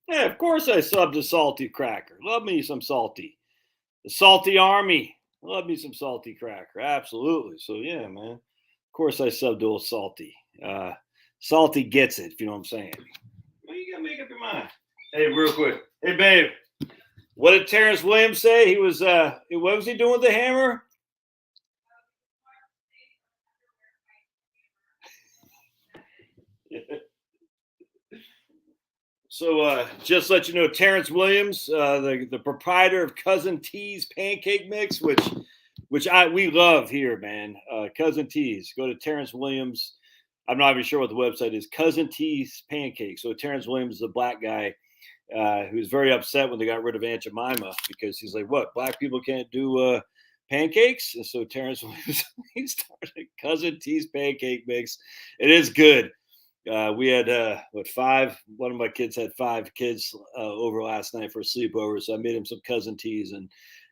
Yeah, of course I subbed a salty cracker. Love me some salty. The salty army. Love me some salty cracker. Absolutely. So yeah, man. Of course I subbed old salty. Uh, Salty gets it, if you know what I'm saying. Well, you gotta make up your mind. Hey, real quick. Hey, babe. What did Terrence Williams say? He was what was he doing with the hammer? So just let you know, Terrence Williams, the proprietor of Cousin T's Pancake Mix, which we love here, man. Cousin T's. Go to Terrence Williams. I'm not even sure what the website is. Cousin T's Pancakes. So Terrence Williams is a black guy who was very upset when they got rid of Aunt Jemima because he's like, "What? Black people can't do pancakes?" And so Terrence Williams he started Cousin T's Pancake Mix. It is good. We had what five? One of my kids had five kids over last night for a sleepover, so I made him some cousin teas, and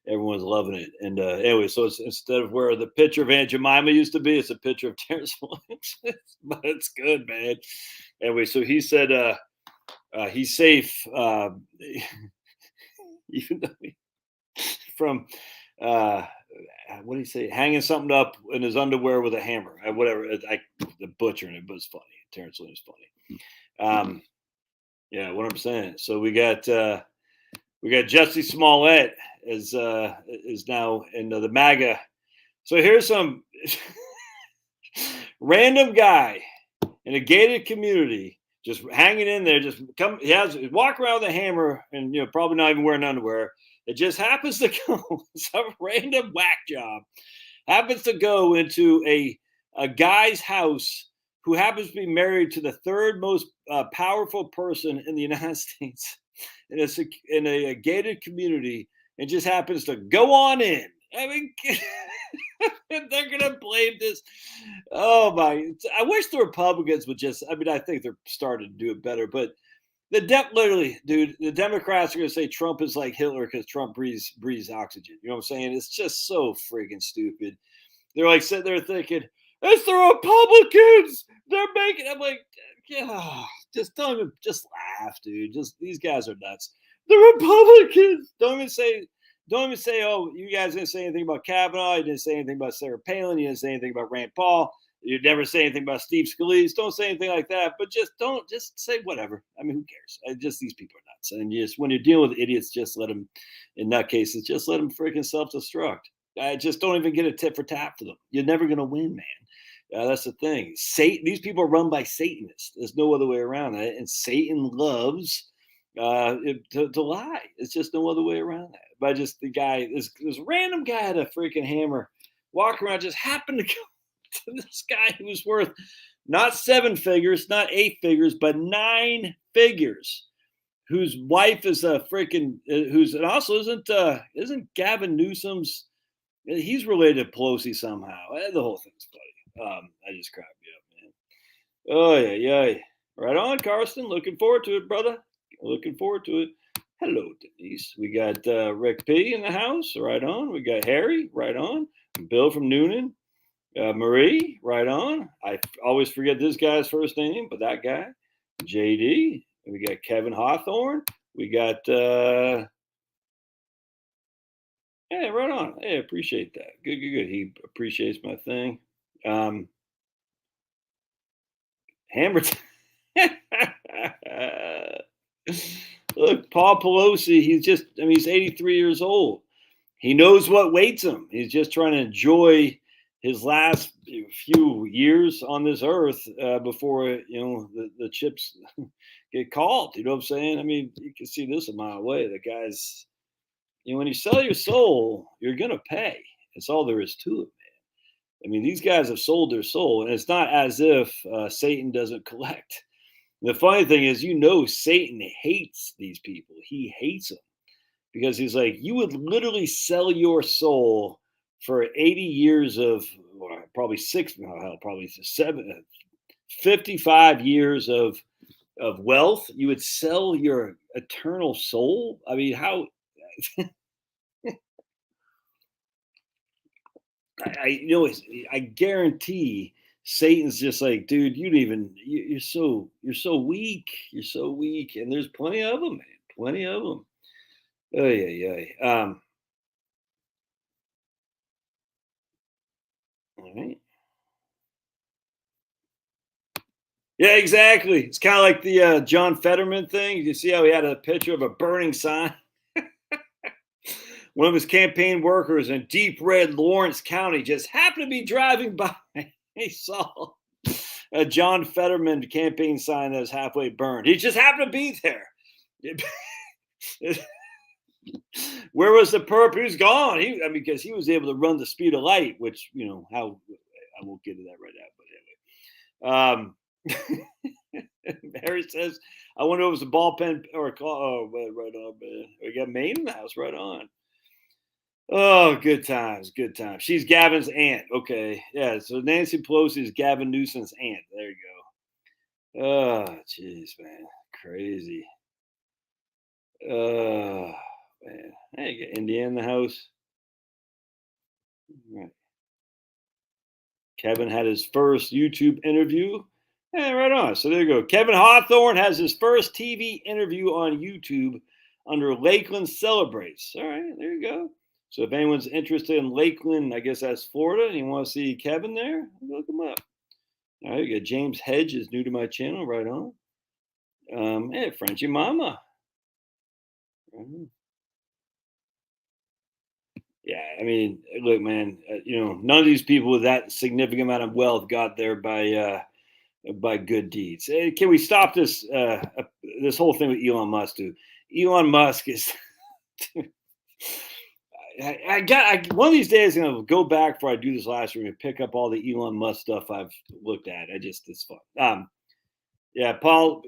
everyone's loving it. And anyway, so it's instead of where the picture of Aunt Jemima used to be, it's a picture of Terrence Williams. But it's good, man. Anyway, so he said he's safe, even though from uh, what did he say? Hanging something up in his underwear with a hammer, whatever. The butchering it, but it's funny. Terrence Williams funny. Yeah, what I'm saying. So we got Jesse Smollett is now in the MAGA. So here's some random guy in a gated community just hanging in there. Just come. He has walk around with a hammer and probably not even wearing underwear. It just happens to go some random whack job happens to go into a guy's house who happens to be married to the third most powerful person in the United States in a gated community and just happens to go on in. I mean, they're gonna blame this. Oh my! I wish the Republicans would just. I mean, I think they're starting to do it better, but literally, dude, the Democrats are gonna say Trump is like Hitler because Trump breathes oxygen. You know what I'm saying? It's just so friggin' stupid. They're like sitting there thinking, it's the Republicans. They're making. I'm like, yeah, just don't even just laugh, dude. Just these guys are nuts. The Republicans. Don't even say, oh, you guys didn't say anything about Kavanaugh. You didn't say anything about Sarah Palin. You didn't say anything about Rand Paul. You never say anything about Steve Scalise. Don't say anything like that. But just say whatever. I mean, who cares? Just these people are nuts. And just when you're dealing with idiots, just let them, in nutcases, just let them freaking self destruct. I just don't even get a tit for tat for them. You're never going to win, man. That's the thing. Satan. These people are run by Satanists. There's no other way around it. And Satan loves to lie. It's just no other way around that. But just the guy, this random guy had a freaking hammer, walk around, just happened to go to this guy who's worth not seven figures, not eight figures, but nine figures. Whose wife is a freaking who's and also isn't Gavin Newsom's he's related to Pelosi somehow. The whole thing's funny. I just cracked me up, man. Oh yeah, yeah. Right on, Karsten. Looking forward to it, brother. Looking forward to it. Hello, Denise. We got Rick P in the house. Right on. We got Harry. Right on. Bill from Noonan. Marie. Right on. I always forget this guy's first name, but that guy. JD. We got Kevin Hawthorne. We got yeah, right on. Hey, appreciate that. Good, good, good. He appreciates my thing. Hammer. Look, Paul Pelosi, he's 83 years old. He knows what waits him. He's just trying to enjoy his last few years on this earth before, the chips get called. You know what I'm saying? I mean, you can see this a mile away. The guy's, when you sell your soul, you're going to pay. That's all there is to it, man. I mean, these guys have sold their soul, and it's not as if Satan doesn't collect. The funny thing is, Satan hates these people. He hates them because he's like, you would literally sell your soul for 80 years of probably probably 55 years of wealth. You would sell your eternal soul. I mean, how? I guarantee Satan's just like, dude, you don't even you're so weak. You're so weak. And there's plenty of them, man. Plenty of them. Oh yeah, yeah. All right. Yeah, exactly. It's kind of like the John Fetterman thing. You see how he had a picture of a burning sign? One of his campaign workers in deep red Lawrence County just happened to be driving by. He saw a John Fetterman campaign sign that was halfway burned. He just happened to be there. Where was the perp? He was gone. Because he was able to run the speed of light, which how I won't get into that right now. But anyway, Harry says, "I wonder if it was a ball pen or a call." Oh, right on, man. We got Maine in the house. Right on. Oh, good times, good times. She's Gavin's aunt. Okay, yeah. So Nancy Pelosi is Gavin Newsom's aunt. There you go. Oh, jeez, man, crazy. Oh, man. Hey, you got India in the house. Right. Kevin had his first YouTube interview. Yeah, right on. So there you go. Kevin Hawthorne has his first TV interview on YouTube under Lakeland Celebrates. All right, there you go. So if anyone's interested in Lakeland, I guess that's Florida, and you want to see Kevin there, look him up. All right, you got James Hedge is new to my channel. Right on. Hey, Frenchie Mama. Mhm. Yeah, I mean, look, man. None of these people with that significant amount of wealth got there by good deeds. Can we stop this whole thing with Elon Musk, dude? Elon Musk is. One of these days I'm gonna go back before I do this last room and pick up all the Elon Musk stuff I've looked at. It's fun. Yeah, Paul.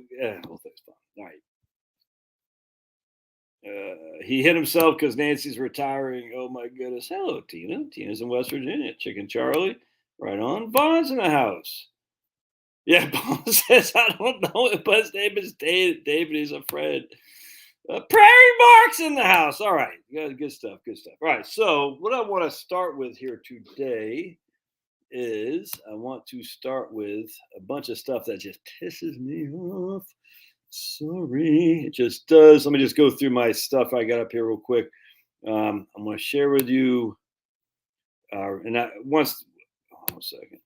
Whole thing's fun. All right. He hit himself because Nancy's retiring. Oh my goodness. Hello, Tina. Tina's in West Virginia. Chicken Charlie. Right on. Vaughn's in the house. Yeah, Paul says, I don't know, but his name is David. David, he's a friend. Prairie Mark's in the house. All right. Good stuff. Good stuff. All right. So, what I want to start with here today is I want to start with a bunch of stuff that just pisses me off. Sorry. It just does. Let me just go through my stuff I got up here real quick. I'm going to share with you. And I once, hold on a second.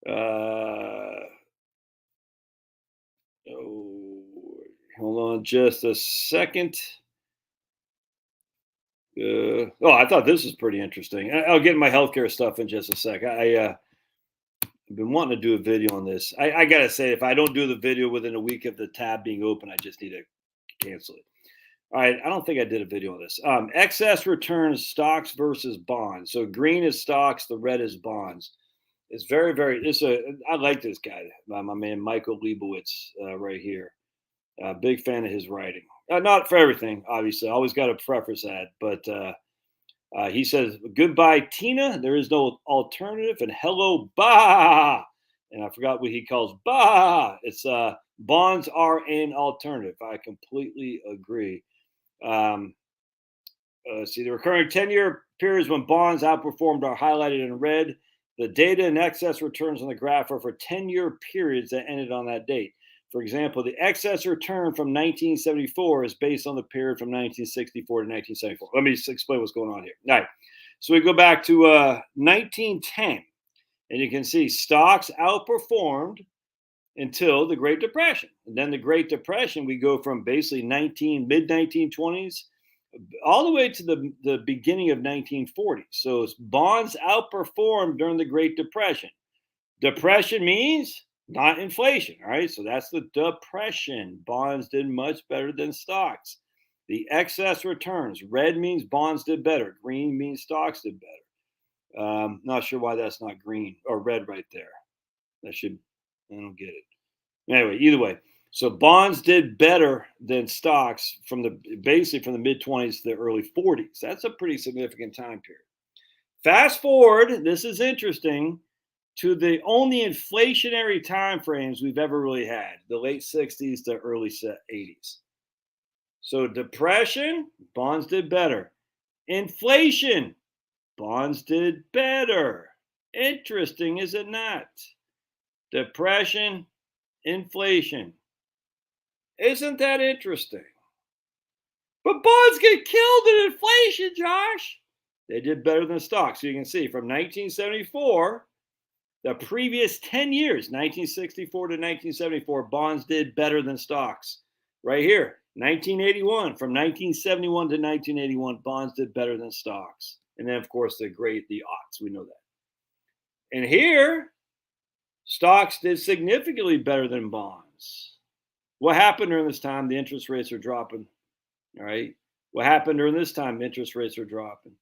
Oh, hold on just a second. I thought this was pretty interesting. I'll get my healthcare stuff in just a sec. I've been wanting to do a video on this. I gotta say, if I don't do the video within a week of the tab being open, I just need to cancel it. All right, I don't think I did a video on this. Excess returns stocks versus bonds. So green is stocks, the red is bonds. It's very, very. I like this guy, my man Michael Leibowitz, right here. Big fan of his writing. Not for everything, obviously. I always got to preface that, but he says, "Goodbye, Tina. There is no alternative." And hello, Bah. And I forgot what he calls Bah. It's bonds are an alternative. I completely agree. Um, see, the recurring 10-year periods when bonds outperformed are highlighted in red. The data and excess returns on the graph are for 10-year periods that ended on that date. For example, the excess return from 1974 is based on the period from 1964 to 1974. Let me just explain what's going on here. All right. So we go back to 1910, and you can see stocks outperformed until the Great Depression. And then the Great Depression, we go from basically mid 1920s all the way to the beginning of 1940. So bonds outperformed during the Great Depression. Depression means not inflation. All right. So that's the depression. Bonds did much better than stocks. The excess returns. Red means bonds did better. Green means stocks did better. Not sure why that's not green or red right there. I don't get it. Anyway, either way. So bonds did better than stocks basically from the mid 20s to the early 40s. That's a pretty significant time period. Fast forward, this is interesting, to the only inflationary time frames we've ever really had, the late 60s to early 80s. So depression, bonds did better. Inflation, bonds did better. Interesting, is it not? Depression, inflation. Isn't that interesting? But bonds get killed in inflation, Josh. They did better than stocks. So you can see from 1974, the previous 10 years, 1964 to 1974, bonds did better than stocks. Right here, 1981, from 1971 to 1981, bonds did better than stocks. And then, of course, the aughts, we know that. And here, stocks did significantly better than bonds. What happened during this time? The interest rates are dropping. All right. What happened during this time? Interest rates are dropping.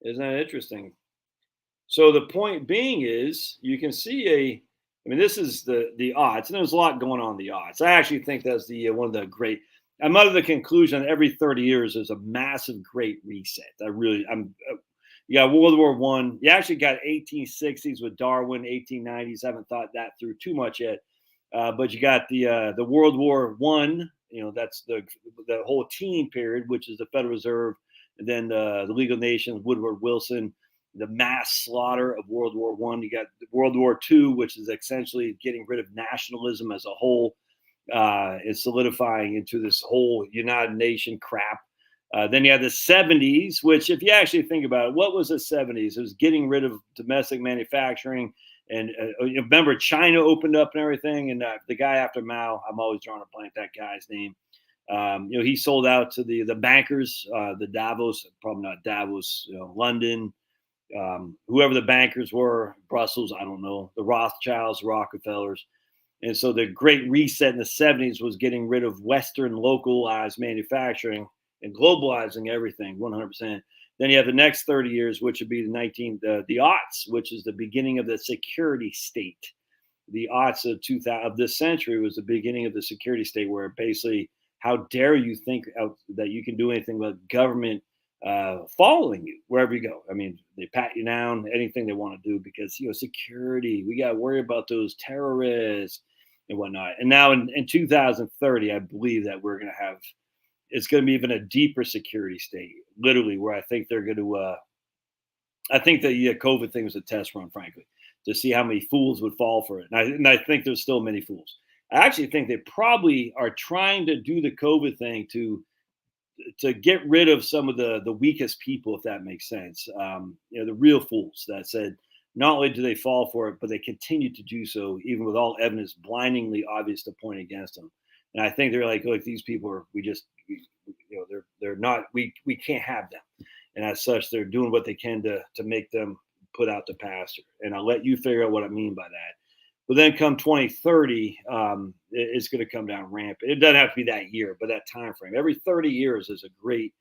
Isn't that interesting? So the point being is, you can see I mean, this is the odds, and there's a lot going on in the odds. I actually think that's the one of the great. I'm under the conclusion that every 30 years there's a massive great reset. You got World War One. You actually got 1860s with Darwin, 1890s. I haven't thought that through too much yet, but you got the World War One. That's the whole team period, which is the Federal Reserve, and then the League of Nations, Woodward Wilson, the mass slaughter of World War One. You got World War Two, which is essentially getting rid of nationalism as a whole, and solidifying into this whole United Nation crap. Then you have the 70s, which, if you actually think about it, what was the 70s? It was getting rid of domestic manufacturing. And remember, China opened up and everything. And the guy after Mao, I'm always drawing a blank that guy's name. He sold out to the bankers, the Davos, probably not Davos, London, whoever the bankers were, Brussels, I don't know, the Rothschilds, Rockefellers. And so the great reset in the 70s was getting rid of Western localized manufacturing and globalizing everything 100%. Then you have the next 30 years, which would be the aughts, which is the beginning of the security state. The aughts of this century was the beginning of the security state, where basically, how dare you think that you can do anything with government following you wherever you go. I mean, they pat you down, anything they want to do, because security. We got to worry about those terrorists and whatnot. And now in 2030, I believe that we're going to have. It's going to be even a deeper security state, literally, where I think they're going to. I think the COVID thing was a test run, frankly, to see how many fools would fall for it. And I think there's still many fools. I actually think they probably are trying to do the COVID thing to get rid of some of the weakest people, if that makes sense. The real fools that said not only do they fall for it, but they continue to do so, even with all evidence blindingly obvious to point against them. And I think they're like, look, these people are, they're not, we can't have them. And as such, they're doing what they can to make them put out the pasture. And I'll let you figure out what I mean by that. But then come 2030, it's going to come down rampant. It doesn't have to be that year, but that time frame. Every 30 years is a great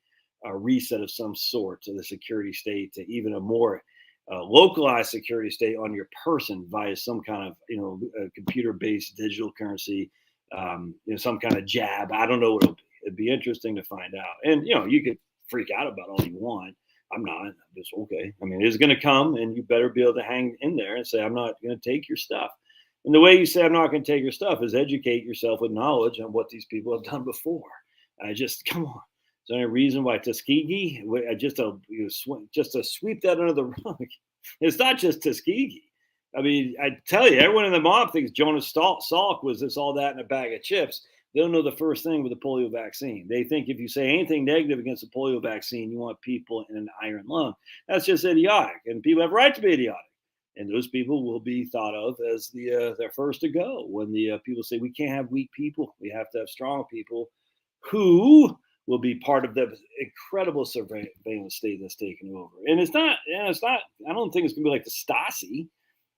reset of some sort to the security state, to even a more localized security state on your person via some kind of computer-based digital currency, some kind of jab. I don't know what it'll be. It'd be interesting to find out. And you could freak out about all you want. I'm not. I'm just okay. I mean, it's going to come, and you better be able to hang in there and say, I'm not going to take your stuff. And the way you say I'm not going to take your stuff is educate yourself with knowledge on what these people have done before. Come on. Is there any reason why Tuskegee, just to sweep that under the rug? It's not just Tuskegee. I mean, I tell you, everyone in the mob thinks Jonas Salk was this, all that in a bag of chips. They don't know the first thing with the polio vaccine. They think if you say anything negative against the polio vaccine, you want people in an iron lung. That's just idiotic, and people have a right to be idiotic. And those people will be thought of as they're first to go when the people say we can't have weak people. We have to have strong people who will be part of the incredible surveillance state that's taken over. And it's not. I don't think it's going to be like the Stasi.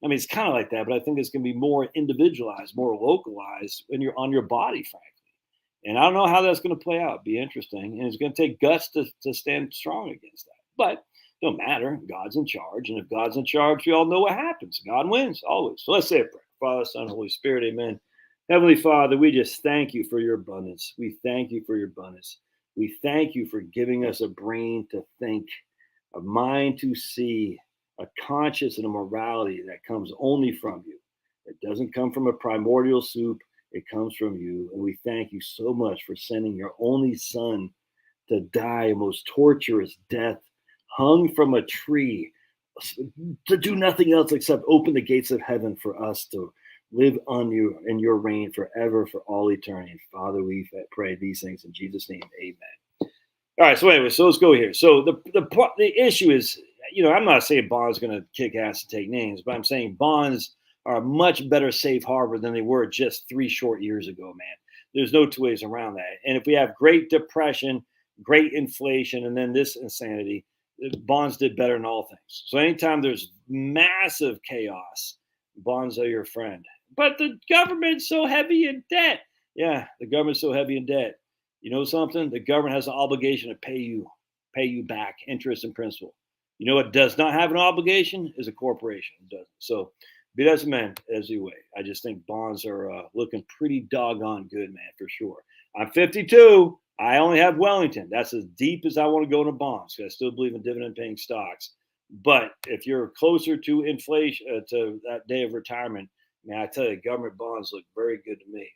I mean, it's kind of like that, but I think it's going to be more individualized, more localized when you're on your body, frankly. And I don't know how that's going to play out. It'd be interesting. And it's going to take guts to stand strong against that. But it don't matter. God's in charge. And if God's in charge, we all know what happens. God wins always. So let's say a prayer. Father, Son, Holy Spirit, amen. Heavenly Father, we just thank you for your abundance. We thank you for your abundance. We thank you for giving us a brain to think, a mind to see, a conscience and a morality that comes only from you. It doesn't come from a primordial soup. It comes from you. And we thank you so much for sending your only son to die a most torturous death, hung from a tree, to do nothing else except open the gates of heaven for us to live on you in your reign forever for all eternity. Father, we pray these things in Jesus' name. Amen. All right. So anyway, so let's go here. So the issue is, I'm not saying bonds going to kick ass and take names, but I'm saying bonds are a much better safe harbor than they were just 3 short years ago, man. There's no two ways around that. And if we have Great Depression, great inflation, and then this insanity, bonds did better in all things. So anytime there's massive chaos, bonds are your friend. But the government's so heavy in debt. Yeah, the government's so heavy in debt. You know something? The government has an obligation to pay you back interest and principal. You know what does not have an obligation is a corporation. It doesn't. So be that as a man, as you way. I just think bonds are looking pretty doggone good, man, for sure. I'm 52. I only have Wellington. That's as deep as I want to go into bonds. I still believe in dividend paying stocks. But if you're closer to inflation, to that day of retirement, man, I tell you, government bonds look very good to me.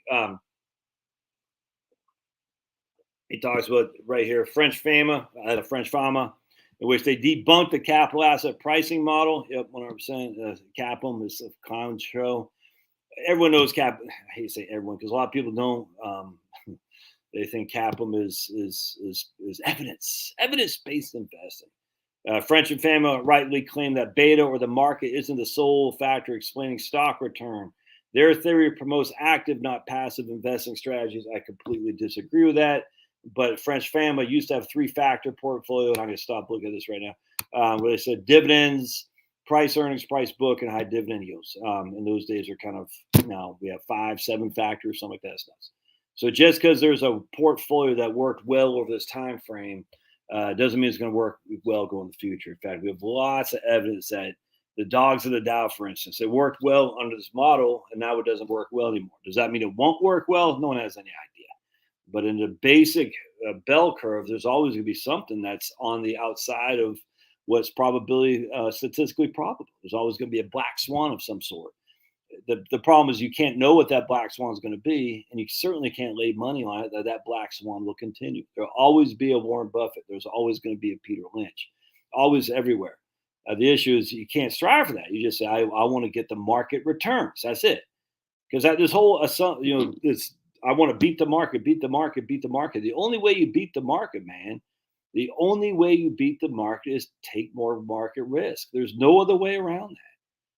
He talks about right here French Fama, the French Fama, in which they debunked the capital asset pricing model. Yep, 100%. CAPM is a clown show. Everyone knows Cap. I hate to say everyone because a lot of people don't. They think CAPM is evidence based investing. French and Fama rightly claim that beta or the market isn't the sole factor explaining stock return. Their theory promotes active, not passive investing strategies. I completely disagree with that. But French Fama used to have 3-factor portfolio. And I'm going to stop looking at this right now. Where they said dividends, price earnings, price book, and high dividend yields. In those days are kind of now we have 5, 7 factors, something like that stuff. So just because there's a portfolio that worked well over this time frame doesn't mean it's going to work well going in the future. In fact, we have lots of evidence that the dogs of the Dow, for instance, it worked well under this model, and now it doesn't work well anymore. Does that mean it won't work well? No one has any idea. But in the basic bell curve, there's always going to be something that's on the outside of what's probability statistically probable. There's always going to be a black swan of some sort. The problem is you can't know what that black swan is going to be, and you certainly can't lay money on it that that black swan will continue. There'll always be a Warren Buffett. There's always going to be a Peter Lynch, always everywhere. The issue is you can't strive for that. You just say, I want to get the market returns. That's it. Because this whole, this I want to beat the market, beat the market, beat the market. The only way you beat the market, man, the only way you beat the market is take more market risk. There's no other way around that.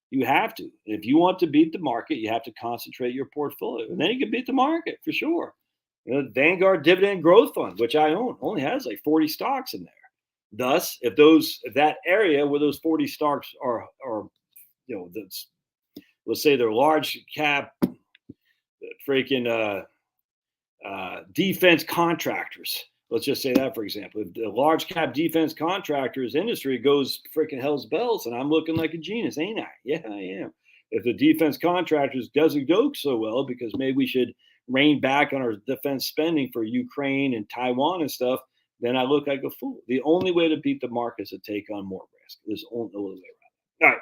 You have to. If you want to beat the market, you have to concentrate your portfolio. And then you can beat the market for sure. Vanguard Dividend Growth Fund, which I own, only has like 40 stocks in there. Thus, if that area where those 40 stocks are that's, let's say they're large cap freaking defense contractors. Let's just say that, for example, if the large cap defense contractors industry goes freaking hell's bells, and I'm looking like a genius, ain't I? Yeah, I am. If the defense contractors doesn't go so well, because maybe we should rein back on our defense spending for Ukraine and Taiwan and stuff, then I look like a fool. The only way to beat the market is to take on more risk. There's only no other way around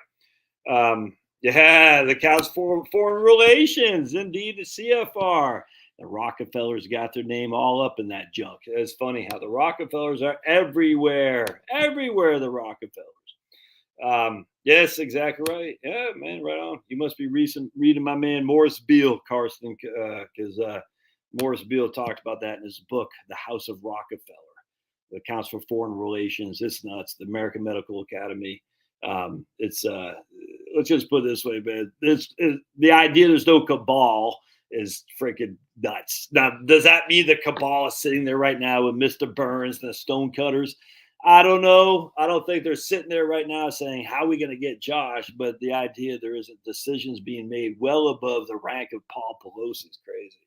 it. All right. Yeah, the Couch for Foreign Relations, indeed, the CFR. The Rockefellers got their name all up in that junk. It's funny how the Rockefellers are everywhere, the Rockefellers. Yes, exactly right. Yeah, man, right on. You must be reading my man Morris Beale, Carson, because Morris Beale talked about that in his book, The House of Rockefeller. The Council for Foreign Relations. It's nuts. The American Medical Academy. It's let's just put it this way, man. The idea there's no cabal is freaking nuts. Now, does that mean the cabal is sitting there right now with Mr. Burns and the Stonecutters? I don't know. I don't think they're sitting there right now saying, how are we going to get Josh? But the idea there isn't decisions being made well above the rank of Paul Pelosi is crazy.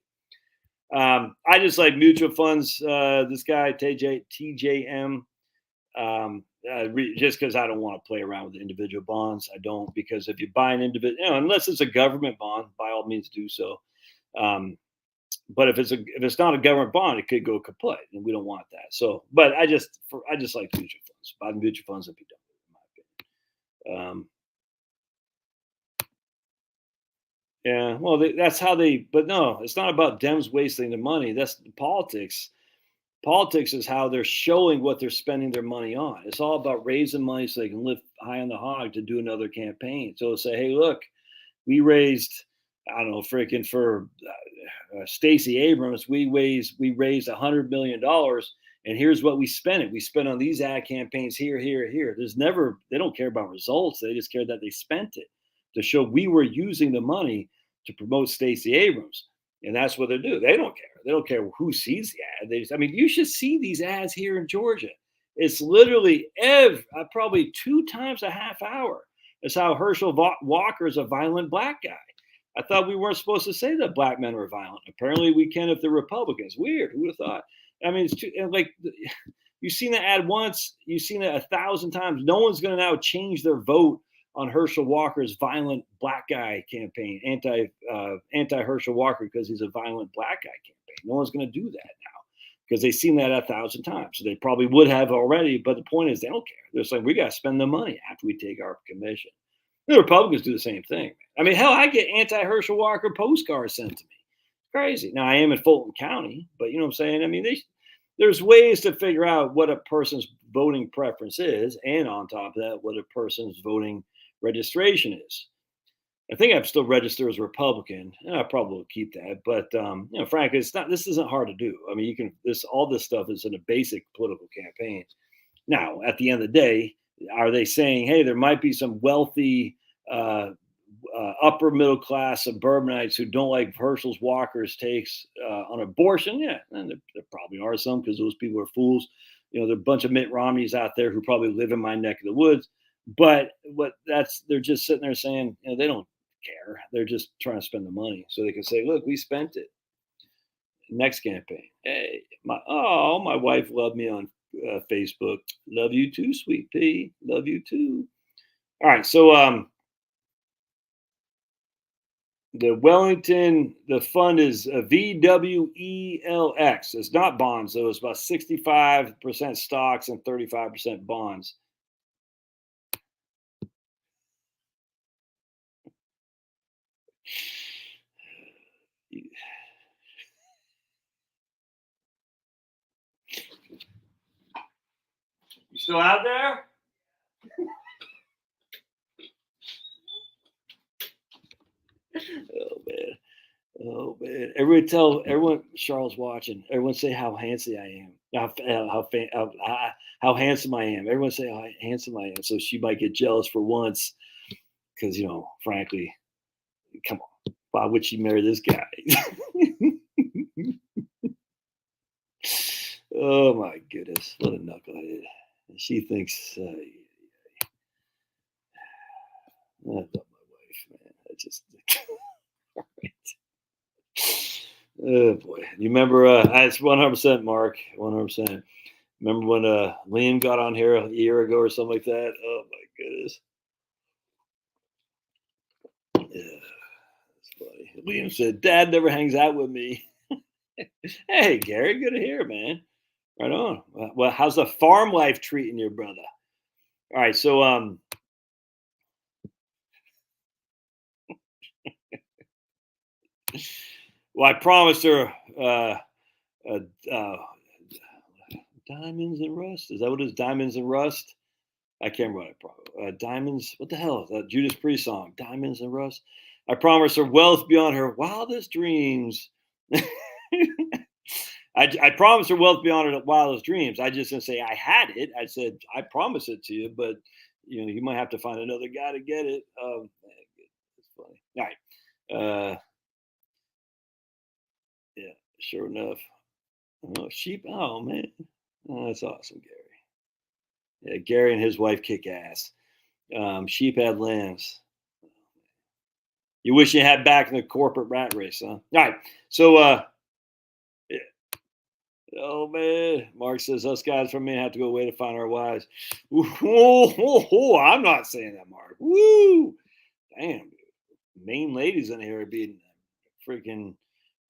I just like mutual funds. This guy, TJM, just because I don't want to play around with individual bonds. I don't, because if you buy an individual, unless it's a government bond, by all means do so. But if it's not a government bond, it could go kaput, and we don't want that. So, but I just like mutual funds. Buy mutual funds if you don't, in my opinion. Yeah, well, that's how they. But no, it's not about Dems wasting the money. That's the politics. Politics is how they're showing what they're spending their money on. It's all about raising money so they can live high on the hog to do another campaign. So say, hey, look, we raised, I don't know, freaking for Stacey Abrams, we raised $100 million, and here's what we spent it. We spent on these ad campaigns here, here, here. There's never they don't care about results. They just care that they spent it to show we were using the money to promote Stacey Abrams, and that's what they do. They don't care. They don't care who sees the ad. I mean, you should see these ads here in Georgia. It's literally probably two times a half hour. It's how Herschel Walker is a violent black guy. I thought we weren't supposed to say that black men are violent. Apparently, we can if they're Republicans. Weird. Who would have thought? I mean, it's too, like you've seen that ad once, you've seen it 1,000 times. No one's going to now change their vote on Herschel Walker's violent black guy campaign, anti Herschel Walker because he's a violent black guy campaign. No one's going to do that now because they've seen that 1,000 times. So they probably would have already, but the point is they don't care. They're saying we got to spend the money after we take our commission. The Republicans do the same thing. I mean, hell, I get anti-Herschel Walker postcards sent to me. Crazy. Now I am in Fulton County, but you know what I'm saying? I mean, there's ways to figure out what a person's voting preference is, and on top of that, what a person's voting registration is. I think I'm still registered as a Republican, and I probably will keep that. But frankly, it's not. This isn't hard to do. I mean, you can. All this stuff is in a basic political campaign. Now, at the end of the day, are they saying, hey, there might be some wealthy, upper middle class suburbanites who don't like Herschel Walker's takes on abortion? Yeah, and there probably are some because those people are fools. There are a bunch of Mitt Romneys out there who probably live in my neck of the woods. But they're just sitting there saying, they don't care. They're just trying to spend the money so they can say, look, we spent it. Next campaign. Hey, my wife loved me on Facebook. Love you too, sweet pea. Love you too. All right, so the Wellington, the fund is VWELX. It's not bonds, though. It's about 65% stocks and 35% bonds. You still out there? Oh man! Everyone Charles watching. Everyone say how handsome I am. How handsome I am. Everyone say how handsome I am. So she might get jealous for once, because frankly, come on, why would she marry this guy? Oh my goodness, what a knucklehead! She thinks. I love my wife, man. I just. Oh boy! You remember? It's 100%, Mark. 100%. Remember when Liam got on here a year ago or something like that? Oh my goodness! Yeah, that's funny. Liam said, "Dad never hangs out with me." Hey, Gary, good to hear, man. Right on. Well, how's the farm life treating your brother? All right, so well, I promised her uh, uh, diamonds and rust. Is that what it is? Diamonds and rust. I can't remember what diamonds. What the hell? That Judas Priest song, Diamonds and Rust. I promised her wealth beyond her wildest dreams. I promised her wealth beyond her wildest dreams. I just didn't say I had it. I said I promise it to you, but you might have to find another guy to get it. It's funny. All right. Yeah. Sure enough. Oh, sheep. Oh man, that's awesome, Gary. Yeah, Gary and his wife kick ass. Sheep had lambs. You wish you had back in the corporate rat race, huh? All right. So, yeah. Oh man, Mark says us guys from Maine have to go away to find our wives. I'm not saying that, Mark. Woo, damn, Maine ladies in here are being freaking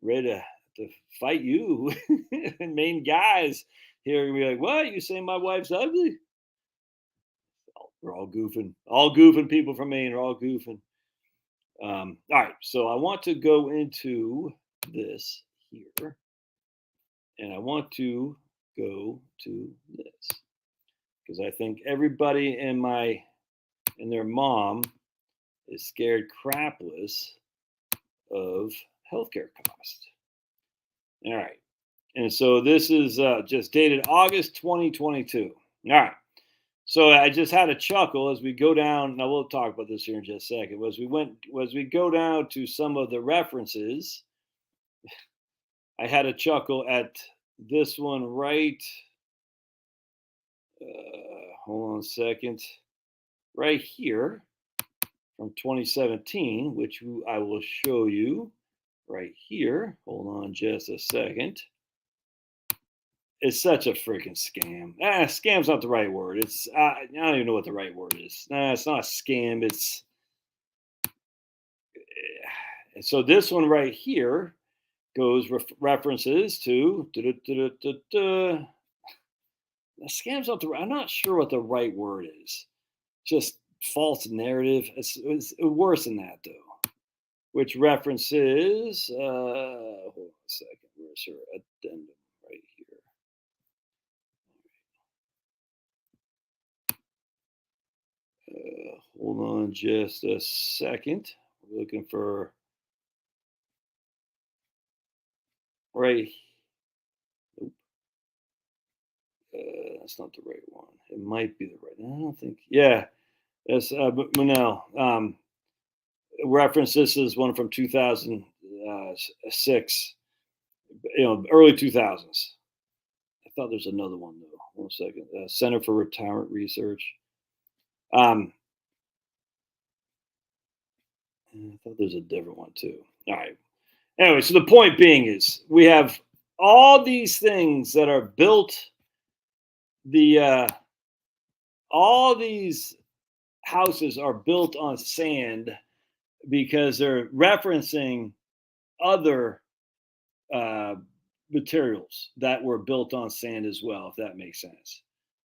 ready to fight you, and Maine guys here are gonna be like, "What? You saying my wife's ugly?" We're all goofing. People from Maine are all goofing. All right, so I want to go into this here, and I want to go to this because I think everybody and their mom is scared crapless of healthcare costs. All right. And so this is just dated August 2022. All right. So I just had a chuckle as we go down. Now we'll talk about this here in just a second. As we go down to some of the references, I had a chuckle at this one right. Hold on a second. Right here from 2017, which I will show you right here. Hold on just a second. It's such a freaking scam. Scam's not the right word. I don't even know what the right word is. It's not a scam. And so this one right here goes references to scam's not the. I'm not sure what the right word is. Just false narrative. It's worse than that though. Which references? Hold on a second. Where's her addendum right here? Hold on just a second. We're looking for right. Nope. That's not the right one. It might be the right. I don't think. Yeah, that's no. Reference this is one from 2006. Early 2000s. I thought there's another one though. One second. Center for Retirement Research. I thought there's a different one too. All right. Anyway, so the point being is we have all these things that are built. All these houses are built on sand because they're referencing other uh, materials that were built on sand as well, if that makes sense.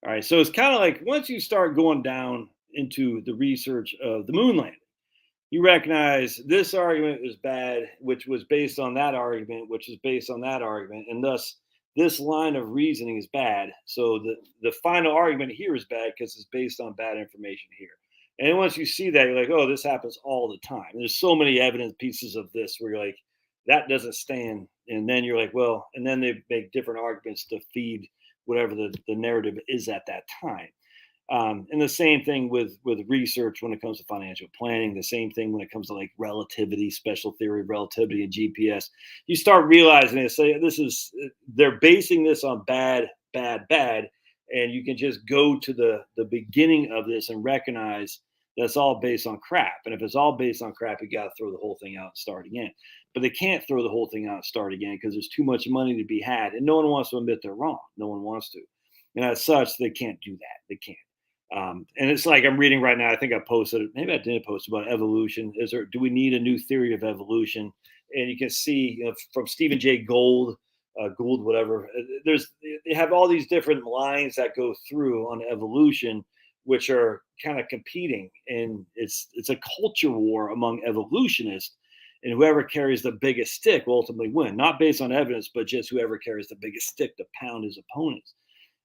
All right, so it's kind of like once you start going down into the research of the moon landing, you recognize this argument is bad, which was based on that argument, which is based on that argument, and thus this line of reasoning is bad. So the final argument here is bad because it's based on bad information here. And once you see that, you're like, oh, this happens all the time. And there's so many evidence pieces of this where you're like, that doesn't stand. And then you're like, well, and then they make different arguments to feed whatever the narrative is at that time. And the same thing with research when it comes to financial planning. The same thing when it comes to like relativity, special theory of relativity, and GPS. You start realizing they say they're basing this on bad, and you can just go to the beginning of this and recognize that's all based on crap. And if it's all based on crap, you got to throw the whole thing out and start again. But they can't throw the whole thing out and start again because there's too much money to be had, and no one wants to admit they're wrong. No one wants to, and as such, they can't do that. They can't. And it's like I'm reading right now. I think I posted, maybe I didn't post about evolution. Do we need a new theory of evolution? And you can see from Stephen Jay Gould, whatever. They have all these different lines that go through on evolution, which are kind of competing, and it's a culture war among evolutionists. And whoever carries the biggest stick will ultimately win, not based on evidence, but just whoever carries the biggest stick to pound his opponents.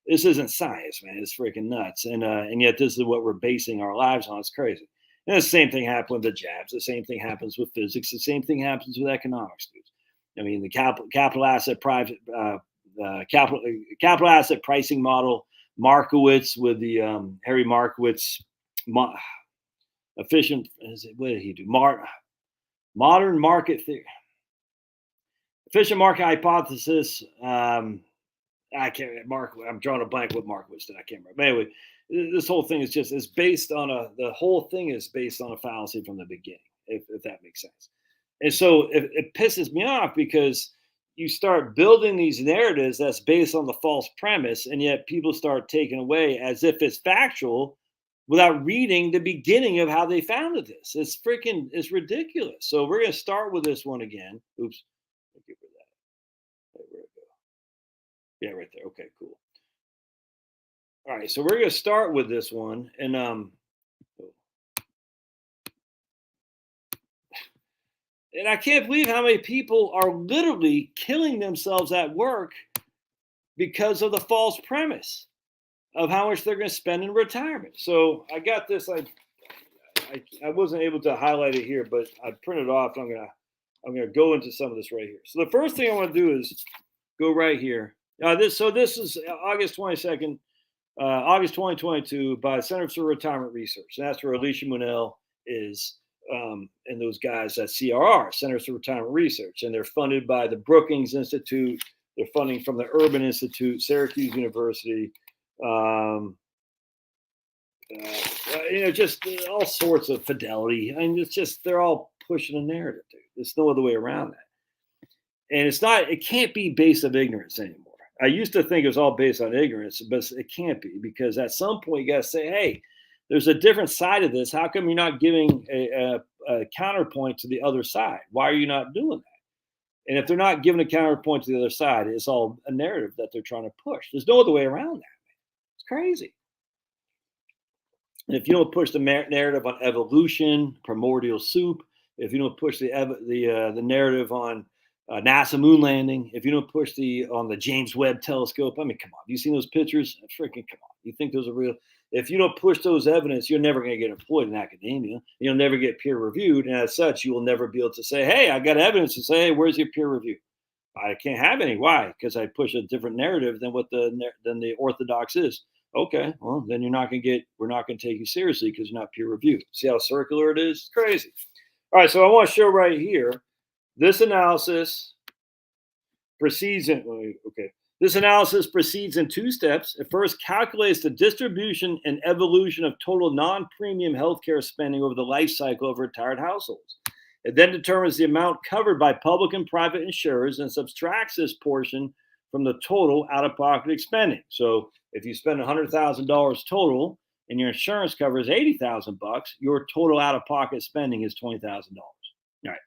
This isn't science, man. It's freaking nuts. And yet this is what we're basing our lives on. It's crazy. And the same thing happens with jabs. The same thing happens with physics. The same thing happens with economics, dude. I mean, the capital asset capital asset pricing model, Markowitz with the Harry Markowitz efficient. What did he do? Modern market theory, efficient market hypothesis. I can't I'm drawing a blank with Markowitz. I can't remember. But anyway, this whole thing is based on the whole thing is based on a fallacy from the beginning, if that makes sense. And so it pisses me off because you start building these narratives that's based on the false premise, and yet people start taking away as if it's factual without reading the beginning of how they founded this. It's ridiculous. So we're going to start with this one again. Oops. Thank you for that. Where'd it go? Yeah, right there. Okay, cool. All right, so we're going to start with this one, and I can't believe how many people are literally killing themselves at work because of the false premise of how much they're going to spend in retirement. So I got this. I wasn't able to highlight it here, but I printed it off. And I'm gonna go into some of this right here. So the first thing I want to do is go right here. This is August 22nd, August 2022 by Center for Retirement Research. And that's where Alicia Munell is, and those guys at CRR, Centers for Retirement Research, and they're funded by the Brookings Institute. They're funding from the Urban Institute, Syracuse University. Just all sorts of Fidelity. I mean, it's just they're all pushing a narrative, dude. There's no other way around that. And it can't be based on ignorance anymore. I used to think it was all based on ignorance, but it can't be, because at some point you got to say, hey, there's a different side of this. How come you're not giving a counterpoint to the other side? Why are you not doing that? And if they're not giving a counterpoint to the other side, it's all a narrative that they're trying to push. There's no other way around that, man. It's crazy. And if you don't push the narrative on evolution, primordial soup, if you don't push the narrative on NASA moon landing, if you don't push on the James Webb telescope, I mean, come on, have you seen those pictures? Freaking come on. You think those are real? If you don't push those evidence, you're never going to get employed in academia. You'll never get peer reviewed. And as such, you will never be able to say, hey, I got evidence to say, hey, where's your peer review? I can't have any. Why? Because I push a different narrative than what the orthodox is. Okay, well, then we're not going to take you seriously because you're not peer reviewed. See how circular it is? It's crazy. All right, so I want to show right here, this analysis proceeds in two steps. It first calculates the distribution and evolution of total non-premium healthcare spending over the life cycle of retired households. It then determines the amount covered by public and private insurers and subtracts this portion from the total out-of-pocket spending. So if you spend $100,000 total and your insurance covers $80,000, your total out-of-pocket spending is $20,000. All right.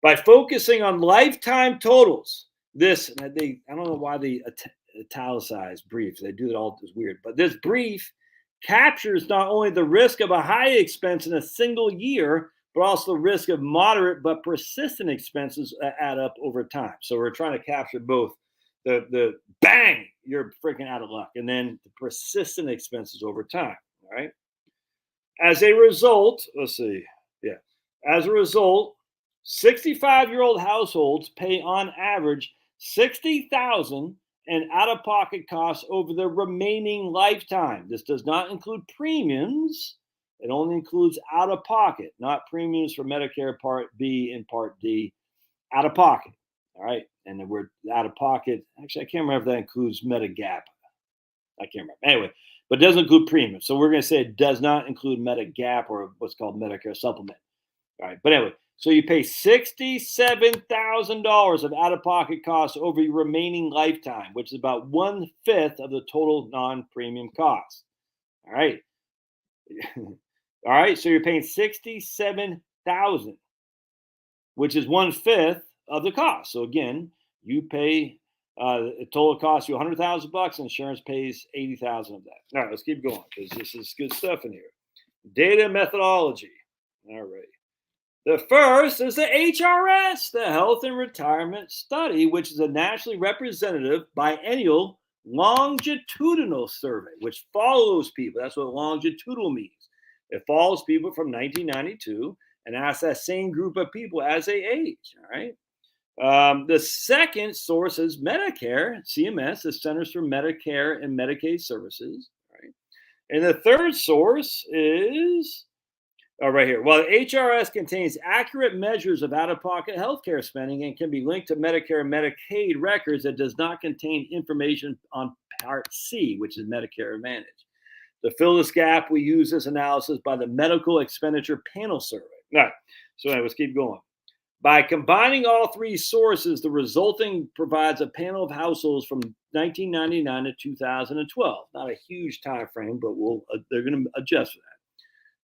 By focusing on lifetime totals, I don't know why they italicize briefs. They do it all as weird. But this brief captures not only the risk of a high expense in a single year, but also the risk of moderate but persistent expenses that add up over time. So we're trying to capture both the bang, you're freaking out of luck, and then the persistent expenses over time. All right. As a result, 65-year-old households pay on average $60,000 in out-of-pocket costs over their remaining lifetime. This does not include premiums. It only includes out-of-pocket, not premiums for Medicare Part B and Part D. Out-of-pocket. All right. And the word out-of-pocket, actually, I can't remember if that includes Medigap. I can't remember. Anyway, but it doesn't include premium. So we're going to say it does not include Medigap or what's called Medicare Supplement. All right. But anyway, so you pay $67,000 of out-of-pocket costs over your remaining lifetime, which is about 1/5 of the total non-premium cost. All right. All right. So you're paying $67,000, which is 1/5 of the cost. So again, you pay it total costs you $100,000. Insurance pays $80,000 of that. All right, let's keep going because this is good stuff in here. Data methodology. All right. The first is the HRS, the Health and Retirement Study, which is a nationally representative biennial longitudinal survey, which follows people. That's what longitudinal means. It follows people from 1992 and asks that same group of people as they age. All right. The second source is Medicare, CMS, the Centers for Medicare and Medicaid Services. Right? And the third source is right here. Well, the HRS contains accurate measures of out-of-pocket healthcare spending and can be linked to Medicare and Medicaid records. It does not contain information on Part C, which is Medicare Advantage. To fill this gap, we use this analysis by the Medical Expenditure Panel Survey. All right. So anyway, let's keep going. By combining all three sources, the resulting provides a panel of households from 1999 to 2012. Not a huge time frame, but they're going to adjust for that.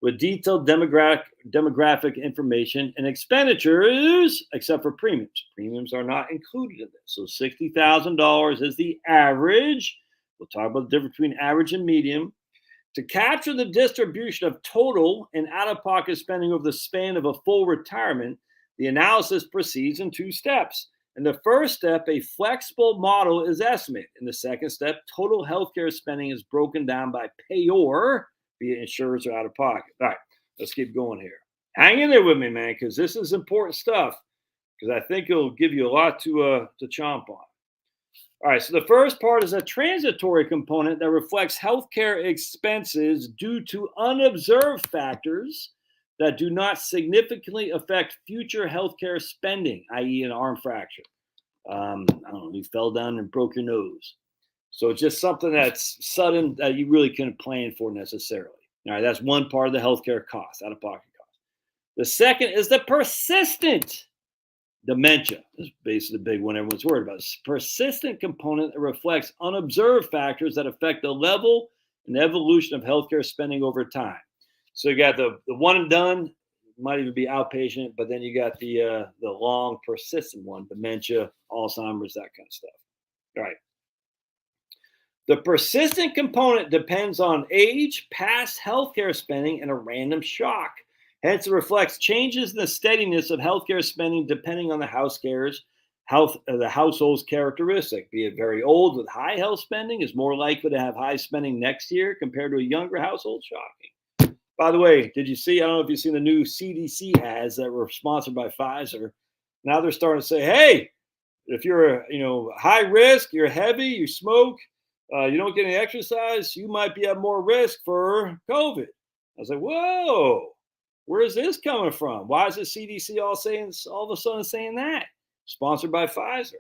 With detailed demographic information and expenditures, except for premiums. Premiums are not included in this. So $60,000 is the average. We'll talk about the difference between average and median. To capture the distribution of total and out-of-pocket spending over the span of a full retirement, the analysis proceeds in two steps. In the first step, a flexible model is estimated. In the second step, total healthcare spending is broken down by payor, be it insurers or out of pocket. All right, let's keep going here. Hang in there with me, man, because this is important stuff. Because I think it'll give you a lot to chomp on. All right, so the first part is a transitory component that reflects healthcare expenses due to unobserved factors that do not significantly affect future healthcare spending, i.e., an arm fracture. I don't know, you fell down and broke your nose. So it's just something that's sudden that you really couldn't plan for necessarily. All right, that's one part of the healthcare cost, out of pocket cost. The second is the persistent dementia. This is basically the big one everyone's worried about. It's a persistent component that reflects unobserved factors that affect the level and evolution of healthcare spending over time. So you got the one and done, might even be outpatient, but then you got the long persistent one, dementia, Alzheimer's, that kind of stuff. All right. The persistent component depends on age, past healthcare spending, and a random shock. Hence, it reflects changes in the steadiness of healthcare spending depending on the the household's characteristic. Be it very old with high health spending is more likely to have high spending next year compared to a younger household. Shocking. By the way, did you see? I don't know if you've seen the new CDC ads that were sponsored by Pfizer. Now they're starting to say, "Hey, if you're high risk, you're heavy, you smoke, you don't get any exercise, you might be at more risk for COVID." I was like, "Whoa." Where is this coming from? Why is the CDC all of a sudden saying that? Sponsored by Pfizer.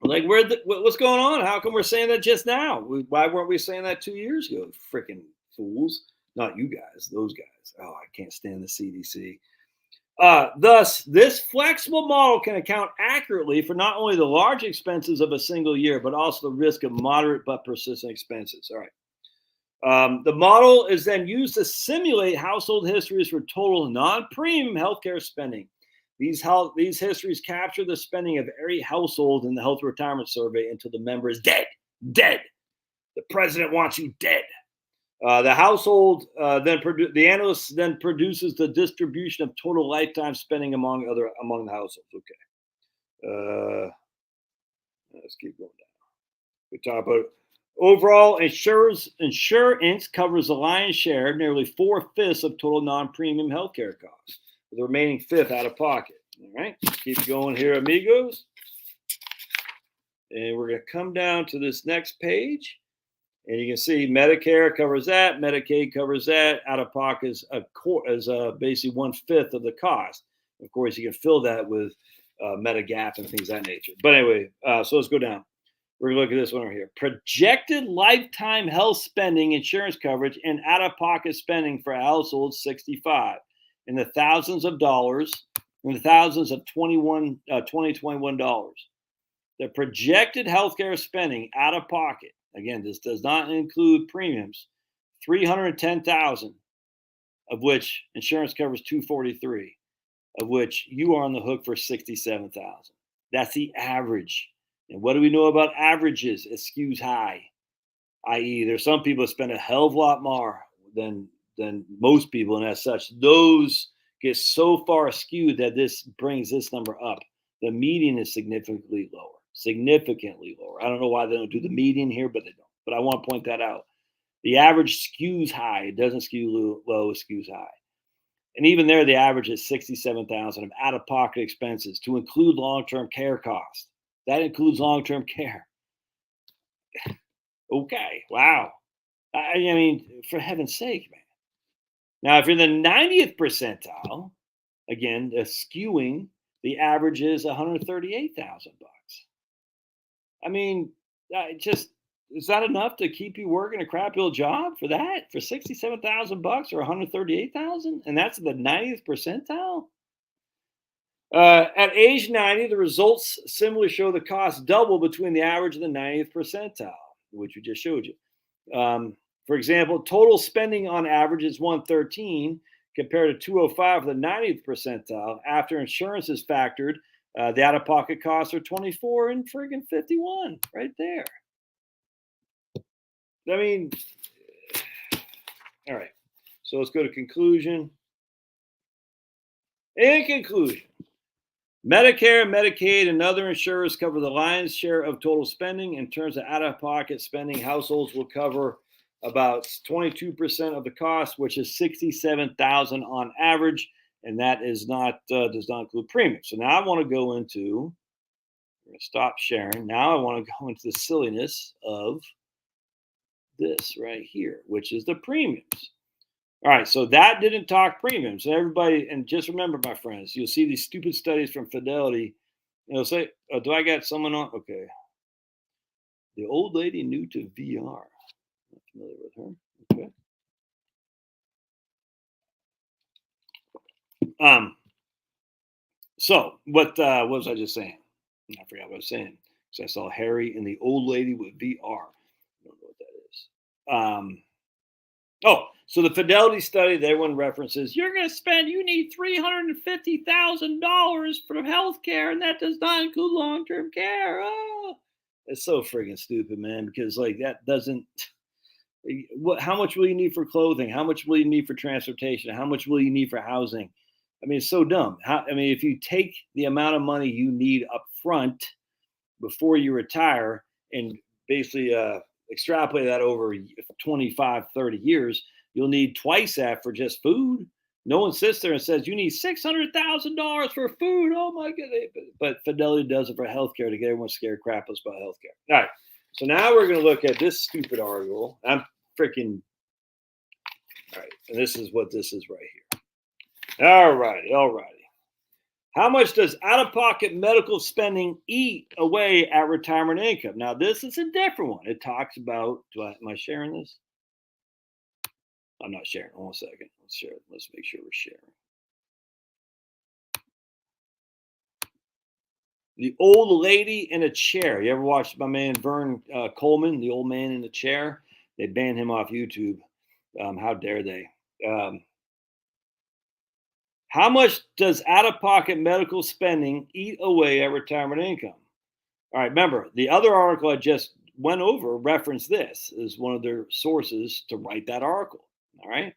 Like, what's going on? How come we're saying that just now? Why weren't we saying that 2 years ago? Freaking fools! Not you guys, those guys. Oh, I can't stand the CDC. Thus, this flexible model can account accurately for not only the large expenses of a single year, but also the risk of moderate but persistent expenses. All right. The model is then used to simulate household histories for total non-premium healthcare spending. These histories capture the spending of every household in the Health Retirement Survey until the member is dead. Dead. The president wants you dead. The household the analyst then produces the distribution of total lifetime spending among the households. Okay. Let's keep going down. We talk about overall, insurance covers the lion's share, nearly 4/5 of total non-premium healthcare costs, with the remaining fifth out of pocket. All right, keep going here, amigos. And we're going to come down to this next page. And you can see Medicare covers that, Medicaid covers that, out of pocket is basically 1/5 of the cost. Of course, you can fill that with Medigap and things of that nature. But anyway, so let's go down. We're going to look at this one over here. Projected lifetime health spending, insurance coverage, and out-of-pocket spending for households 65 in the thousands of dollars, in the thousands of 2021 dollars. The projected healthcare spending out of pocket, again, this does not include premiums, $310,000, of which insurance covers $243, of which you are on the hook for $67,000. That's the average. And what do we know about averages? It skews high, i.e., there's some people that spend a hell of a lot more than most people, and as such, those get so far skewed that this brings this number up. The median is significantly lower. I don't know why they don't do the median here, but they don't. But I want to point that out. The average skews high. It doesn't skew low, it skews high. And even there, the average is $67,000 of out-of-pocket expenses to include long-term care costs. That includes long-term care. Okay, wow. I mean, for heaven's sake, man. Now, if you're in the 90th percentile, again, the skewing, the average is $138,000. I mean, is that enough to keep you working a crappy old job for that? For $67,000 or $138,000? And that's the 90th percentile? At age 90, the results similarly show the cost double between the average and the 90th percentile, which we just showed you. For example, total spending on average is 113 compared to 205 for the 90th percentile. After insurance is factored, the out-of-pocket costs are 24 and friggin' 51 right there. I mean, all right. So let's go to conclusion. In conclusion, Medicare, Medicaid, and other insurers cover the lion's share of total spending. In terms of out-of-pocket spending, households will cover about 22% of the cost, which is 67,000 on average, and that is not does not include premiums. So now I want to go into. I'm going to stop sharing. Now I want to go into the silliness of this right here, which is the premiums. All right, so that didn't talk premiums. So everybody, and just remember, my friends, you'll see these stupid studies from Fidelity. And they'll say, oh, do I got someone on? Okay. The old lady new to VR. Not familiar with her. Okay. So what was I just saying? I forgot what I was saying. So I saw Harry and the old lady with VR. I don't know what that is. Oh, so the Fidelity study that everyone references, you need $350,000 for health care, and that does not include long term care. Oh, it's so friggin' stupid, man, because like that doesn't. How much will you need for clothing? How much will you need for transportation? How much will you need for housing? I mean, it's so dumb. If you take the amount of money you need up front before you retire and basically extrapolate that over 25, 30 years, you'll need twice that for just food. No one sits there and says, you need $600,000 for food. Oh my goodness. But Fidelity does it for healthcare to get everyone scared crapless about healthcare. All right. So now we're going to look at this stupid article. I'm freaking. All right. And this is what this is right here. All righty. All righty. How much does out-of-pocket medical spending eat away at retirement income? Now, this is a different one. It talks about, am I sharing this? I'm not sharing. Hold on a second. Let's share it. Let's make sure we're sharing. The old lady in a chair. You ever watched my man Vern Coleman, the old man in the chair? They banned him off YouTube. How dare they? How much does out-of-pocket medical spending eat away at retirement income? All right, remember, the other article I just went over referenced this as one of their sources to write that article. All right.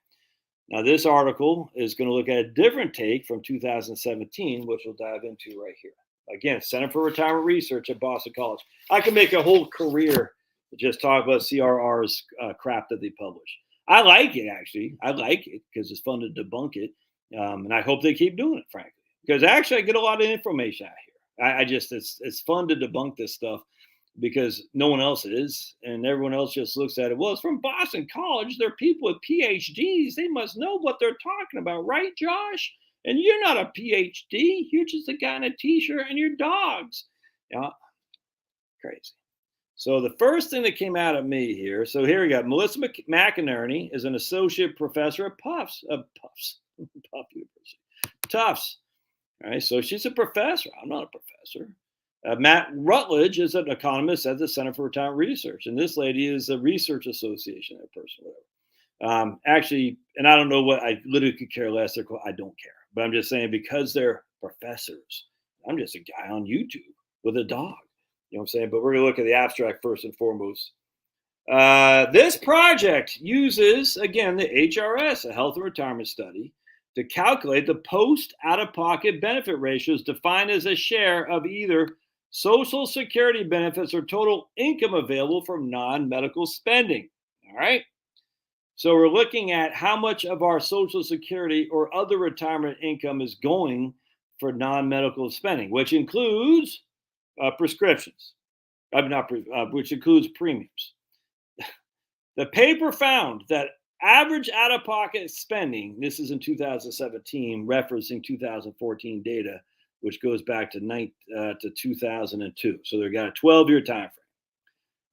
Now, this article is going to look at a different take from 2017, which we'll dive into right here. Again, Center for Retirement Research at Boston College. I can make a whole career just talk about CRR's crap that they publish. I like it, actually. I like it because it's fun to debunk it. And I hope they keep doing it, frankly, because actually I get a lot of information out here. It's fun to debunk this stuff because no one else is, and everyone else just looks at it. Well, it's from Boston College. They're people with PhDs. They must know what they're talking about, right, Josh? And you're not a PhD. You're just a guy in a t-shirt and your dogs. Yeah, crazy. So the first thing that came out of me here. So here we got Melissa McInerney is an associate professor at Tufts University. Tufts. All right, so she's a professor. I'm not a professor. Matt Rutledge is an economist at the Center for Retirement Research, and this lady is a research association, that person, whatever. Actually, and I don't know what, I literally could care less. I don't care, but I'm just saying because they're professors. I'm just a guy on YouTube with a dog. You know what I'm saying? But we're going to look at the abstract first and foremost. This project uses, again, the HRS, a health and retirement study, to calculate the post out-of-pocket benefit ratios defined as a share of either Social Security benefits or total income available from non-medical spending. All right. So we're looking at how much of our Social Security or other retirement income is going for non-medical spending, which includes prescriptions, which includes premiums. The paper found that average out-of-pocket spending, this is in 2017, referencing 2014 data, which goes back to 2002. So they've got a 12-year time frame.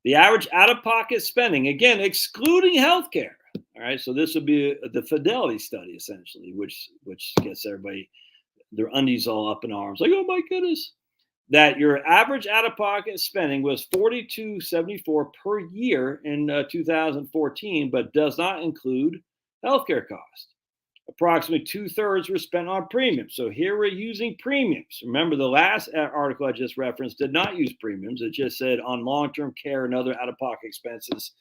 The average out-of-pocket spending, again, excluding healthcare. All right, so this would be the Fidelity study, essentially, which gets everybody, their undies all up in arms, like, oh my goodness. That your average out-of-pocket spending was $42.74 per year in 2014, but does not include healthcare costs. Approximately 2/3 were spent on premiums. So here we're using premiums. Remember, the last article I just referenced did not use premiums. It just said on long-term care and other out-of-pocket expenses,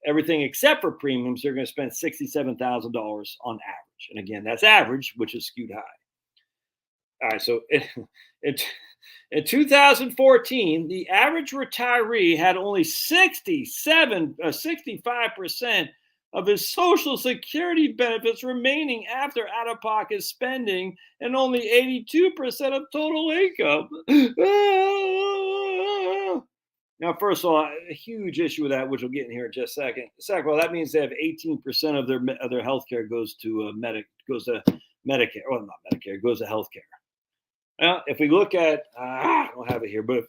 everything except for premiums, they're going to spend $67,000 on average. And again, that's average, which is skewed high. All right, so in, in 2014, the average retiree had only 65% of his Social Security benefits remaining after out of pocket spending and only 82% of total income. Now, first of all, a huge issue with that, which we'll get in here in just a second. Second of all, that means they have 18% of their health care goes to goes to Medicare. Well, not Medicare, goes to healthcare. Well, if we look at, I don't have it here, but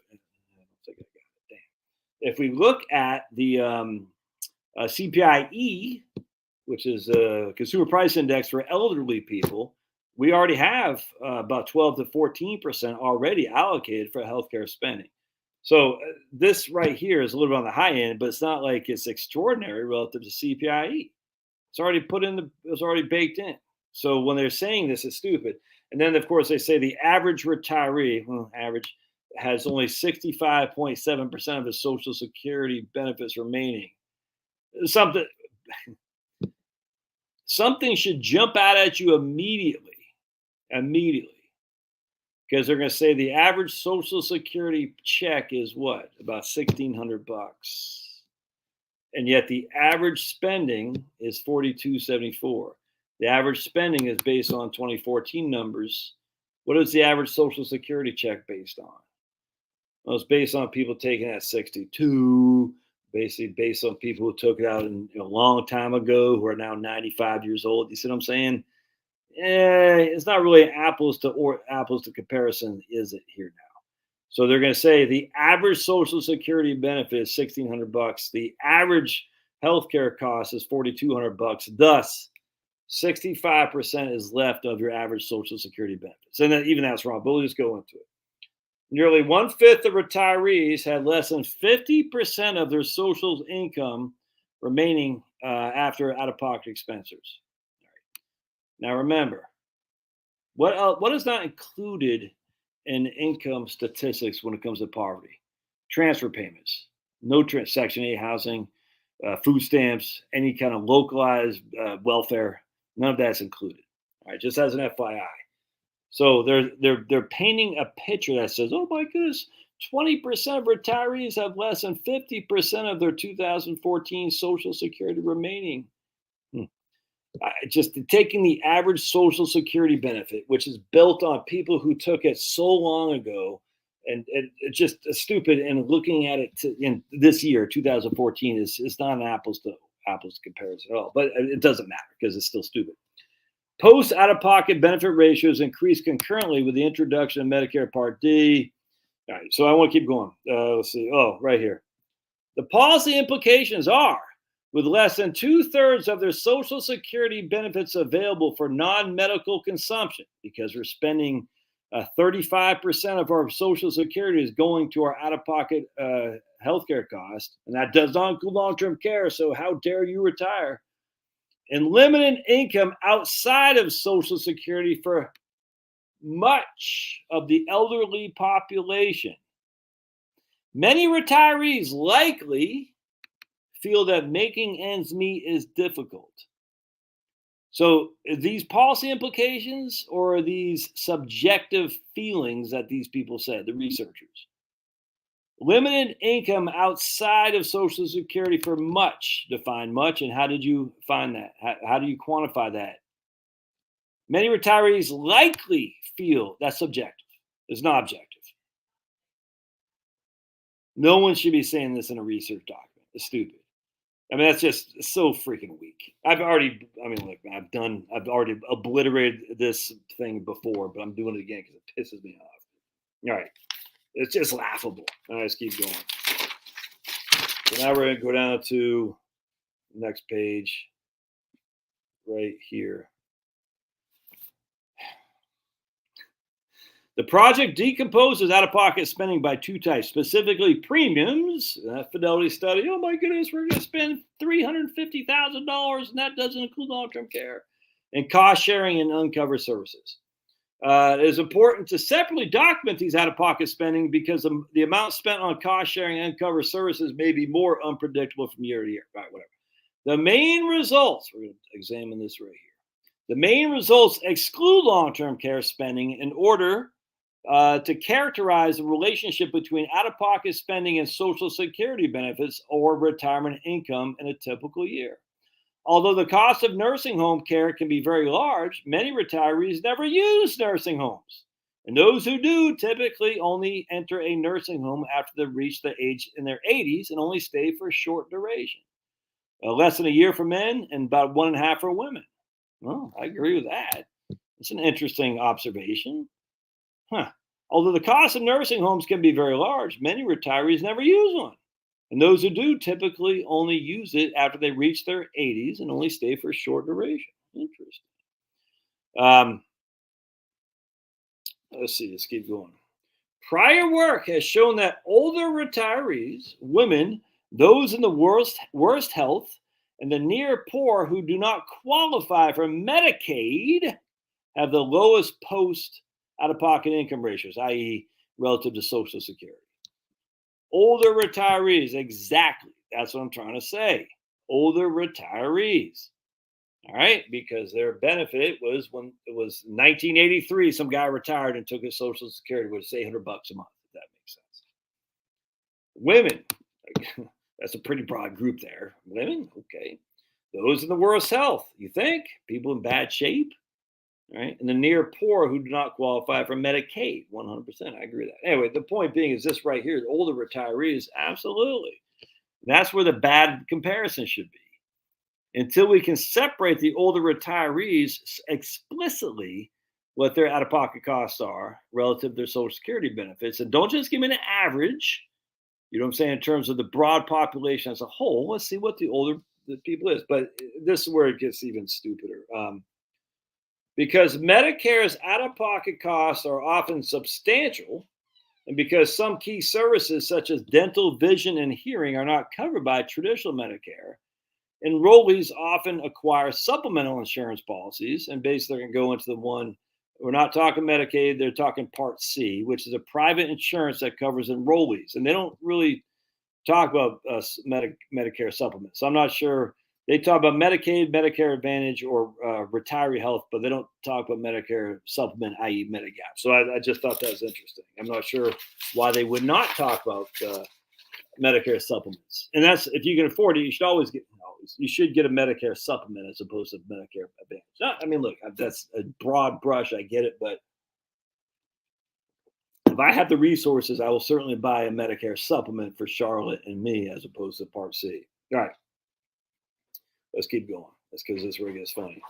if we look at the CPIE, which is a consumer price index for elderly people, we already have about 12 to 14% already allocated for healthcare spending. So this right here is a little bit on the high end, but it's not like it's extraordinary relative to CPIE. It's already it's already baked in. So when they're saying this, it's stupid. And then, of course, they say the average retiree, average, has only 65.7% of his Social Security benefits remaining. Something should jump out at you immediately, because they're going to say the average Social Security check is what, about $1,600, and yet the average spending is $4,274. The average spending is based on 2014 numbers. What is the average Social Security check based on? Well, it's based on people taking it at 62, basically based on people who took it out a long time ago who are now 95 years old. You see what I'm saying? It's not really apples to comparison, is it here now? So they're going to say the average Social Security benefit is $1,600. The average healthcare cost is $4,200. Thus, 65% is left of your average Social Security benefits. And even that's wrong, but we'll just go into it. Nearly 1/5 of retirees had less than 50% of their social income remaining after out-of-pocket expenses. Now remember, what is not included in income statistics when it comes to poverty? Transfer payments, no Section 8 housing, food stamps, any kind of localized welfare. None of that's included. All right, just as an FYI. So they're painting a picture that says, oh my goodness, 20% of retirees have less than 50% of their 2014 Social Security remaining. Just taking the average Social Security benefit, which is built on people who took it so long ago, and it's just stupid. And looking at it in this year, 2014, is not an apples to comparison at all. But it doesn't matter because it's still stupid. Post out-of-pocket benefit ratios increased concurrently with the introduction of Medicare Part D. All right, so I want to keep going. Let's see. Oh, right here. The policy implications are, with less than 2/3 of their Social Security benefits available for non-medical consumption, because we're spending 35% of our Social Security is going to our out-of-pocket healthcare cost, and that does not include long-term care. So how dare you retire? And limited income outside of Social Security for much of the elderly population. Many retirees likely feel that making ends meet is difficult. So, are these policy implications, or are these subjective feelings that these people said, the researchers? Limited income outside of Social Security for much. Define much, and how did you find that? How do you quantify that? Many retirees likely feel that's subjective. It's not objective. No one should be saying this in a research document. It's stupid. I mean, that's just so freaking weak. I've already obliterated this thing before, but I'm doing it again because it pisses me off. All right. It's just laughable. All right, let's keep going. So now we're going to go down to the next page right here. The project decomposes out-of-pocket spending by two types, specifically premiums. That Fidelity study, oh my goodness, we're going to spend $350,000, and that doesn't include long-term care. And cost sharing and uncovered services. It is important to separately document these out-of-pocket spending because the amount spent on cost sharing and uncovered services may be more unpredictable from year to year. Right, whatever. The main results, we're going to examine this right here. The main results exclude long-term care spending in order to characterize the relationship between out-of-pocket spending and Social Security benefits or retirement income in a typical year. Although the cost of nursing home care can be very large, many retirees never use nursing homes. And those who do typically only enter a nursing home after they reach the age in their 80s and only stay for a short duration. Less than a year for men and about 1.5 for women. Well, I agree with that. It's an interesting observation. Huh. Although the cost of nursing homes can be very large, many retirees never use one. And those who do typically only use it after they reach their 80s and only stay for a short duration. Interesting. Um, let's see, let's keep going. Prior work has shown that older retirees, women, those in the worst health, and the near poor who do not qualify for Medicaid have the lowest post out of pocket income ratios, i.e., relative to Social Security. Older retirees, exactly. That's what I'm trying to say. Older retirees. All right, because their benefit was when it was 1983, some guy retired and took his Social Security, which is $800 a month, if that makes sense. Women, that's a pretty broad group there. Women, okay. Those in the worst health, you think? People in bad shape, right? And the near poor who do not qualify for Medicaid, 100%. I agree with that. Anyway, the point being is this right here, the older retirees, absolutely. That's where the bad comparison should be. Until we can separate the older retirees explicitly what their out-of-pocket costs are relative to their Social Security benefits. And don't just give me an average, you know what I'm saying, in terms of the broad population as a whole. Let's see what the people is. But this is where it gets even stupider. Because Medicare's out-of-pocket costs are often substantial, and because some key services such as dental, vision, and hearing are not covered by traditional Medicare, enrollees often acquire supplemental insurance policies, and basically they're going to go into the one. We're not talking Medicaid, they're talking Part C, which is a private insurance that covers enrollees. And they don't really talk about Medicare supplements. So I'm not sure. They talk about Medicaid, Medicare Advantage, or retiree health, but they don't talk about Medicare supplement, i.e., Medigap. So I just thought that was interesting. I'm not sure why they would not talk about Medicare supplements. And that's, if you can afford it, you should always get. You should get a Medicare supplement as opposed to Medicare Advantage. I mean, look, that's a broad brush. I get it, but if I have the resources, I will certainly buy a Medicare supplement for Charlotte and me as opposed to Part C. All right. Let's keep going. That's because this rig is funny.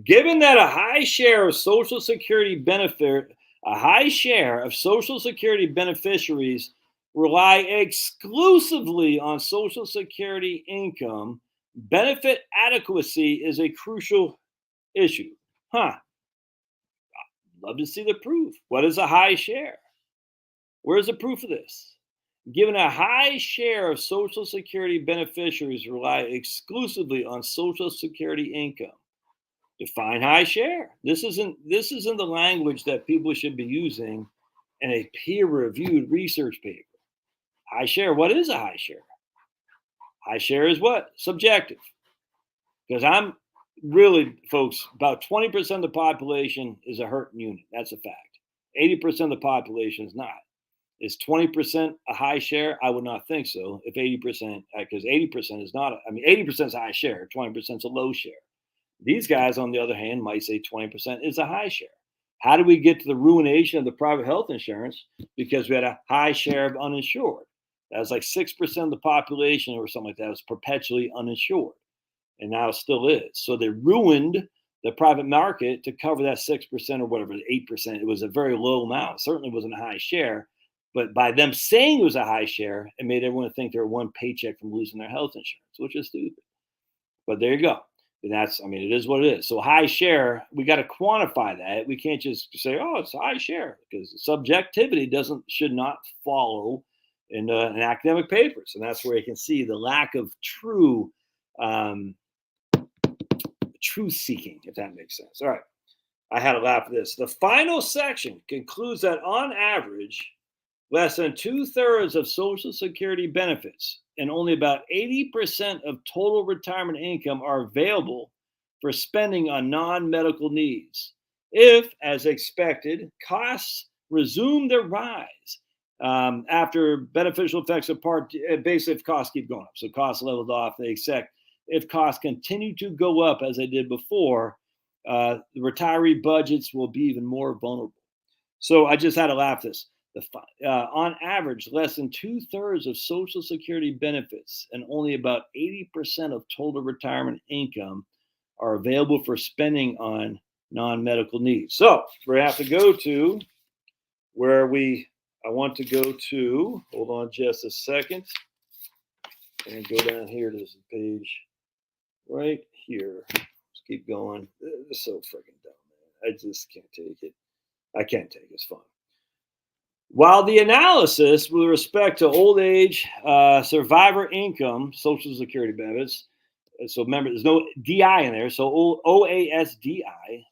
Given that a high share of Social Security beneficiaries rely exclusively on Social Security income, benefit adequacy is a crucial issue. Love to see the proof. What is a high share? Where's the proof of this? Given a high share of Social Security beneficiaries rely exclusively on Social Security income. Define high share. This isn't the language that people should be using in a peer-reviewed research paper. High share. What is a high share? High share is what? Subjective. Because I'm really, folks, about 20% of the population is a hurting unit. That's a fact. 80% of the population is not. Is 20% a high share? I would not think so. If 80%, because 80% is not, 80% is a high share, 20% is a low share. These guys, on the other hand, might say 20% is a high share. How do we get to the ruination of the private health insurance? Because we had a high share of uninsured. That was like 6% of the population or something like that was perpetually uninsured. And now it still is. So they ruined the private market to cover that 6% or whatever, 8%. It was a very low amount. It certainly wasn't a high share. But by them saying it was a high share, it made everyone think they were one paycheck from losing their health insurance, which is stupid. But there you go. And that's, it is what it is. So high share, we got to quantify that. We can't just say, oh, it's a high share, because subjectivity should not follow in academic papers. And that's where you can see the lack of truth seeking, if that makes sense. All right. I had to laugh at this. The final section concludes that on average, less than 2/3 of Social Security benefits and only about 80% of total retirement income are available for spending on non-medical needs if, as expected, costs resume their rise after beneficial effects of Part D, basically if costs keep going up. So costs leveled off. They expect if costs continue to go up as they did before, the retiree budgets will be even more vulnerable. So I just had to laugh this. On average, less than 2/3 of Social Security benefits and only about 80% of total retirement income are available for spending on non-medical needs. So we have to go to where I want to go to. Hold on just a second. And go down here to this page right here. Let's keep going. This is so freaking dumb, man. I just can't take it. I can't take it. It's fun. While the analysis with respect to old age survivor income, Social Security benefits, so remember, there's no DI in there. So OASDI,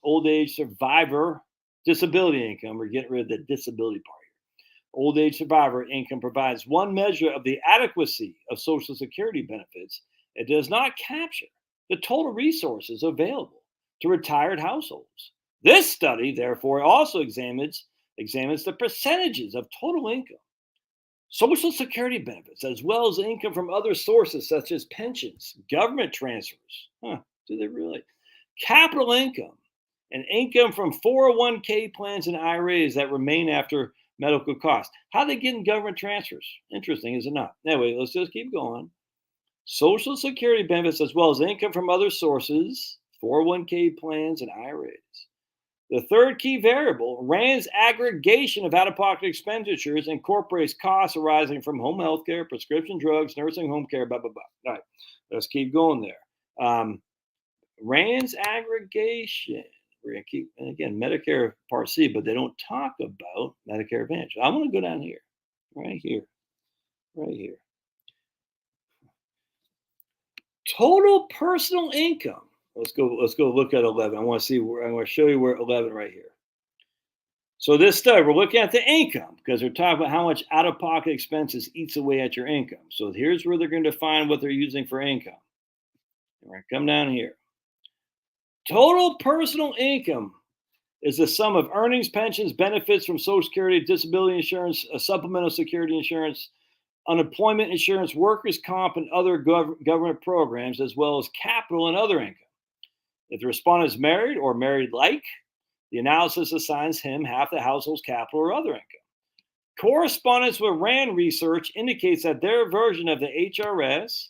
old age survivor disability income. We're getting rid of the disability part here. Old age survivor income provides one measure of the adequacy of Social Security benefits. It does not capture the total resources available to retired households. This study, therefore, also examines the percentages of total income, Social Security benefits, as well as income from other sources such as pensions, government transfers. Do they really? Capital income, and income from 401k plans and IRAs that remain after medical costs. How they get in government transfers? Interesting, is it not? Anyway, let's just keep going. Social Security benefits, as well as income from other sources, 401k plans and IRAs. The third key variable, RAND's aggregation of out-of-pocket expenditures incorporates costs arising from home health care, prescription drugs, nursing home care, blah, blah, blah. All right, let's keep going there. RAND's aggregation. We're going to keep, and again, Medicare Part C, but they don't talk about Medicare Advantage. I want to go down here, right here. Total personal income. Let's go look at 11. I want to show you where 11 right here. So this study, we're looking at the income because we're talking about how much out-of-pocket expenses eats away at your income. So here's where they're going to define what they're using for income. All right, come down here. Total personal income is the sum of earnings, pensions, benefits from Social Security, disability insurance, supplemental security insurance, unemployment insurance, workers' comp, and other government programs, as well as capital and other income. If the respondent is married or married like, the analysis assigns him half the household's capital or other income. Correspondence with RAND research indicates that their version of the HRS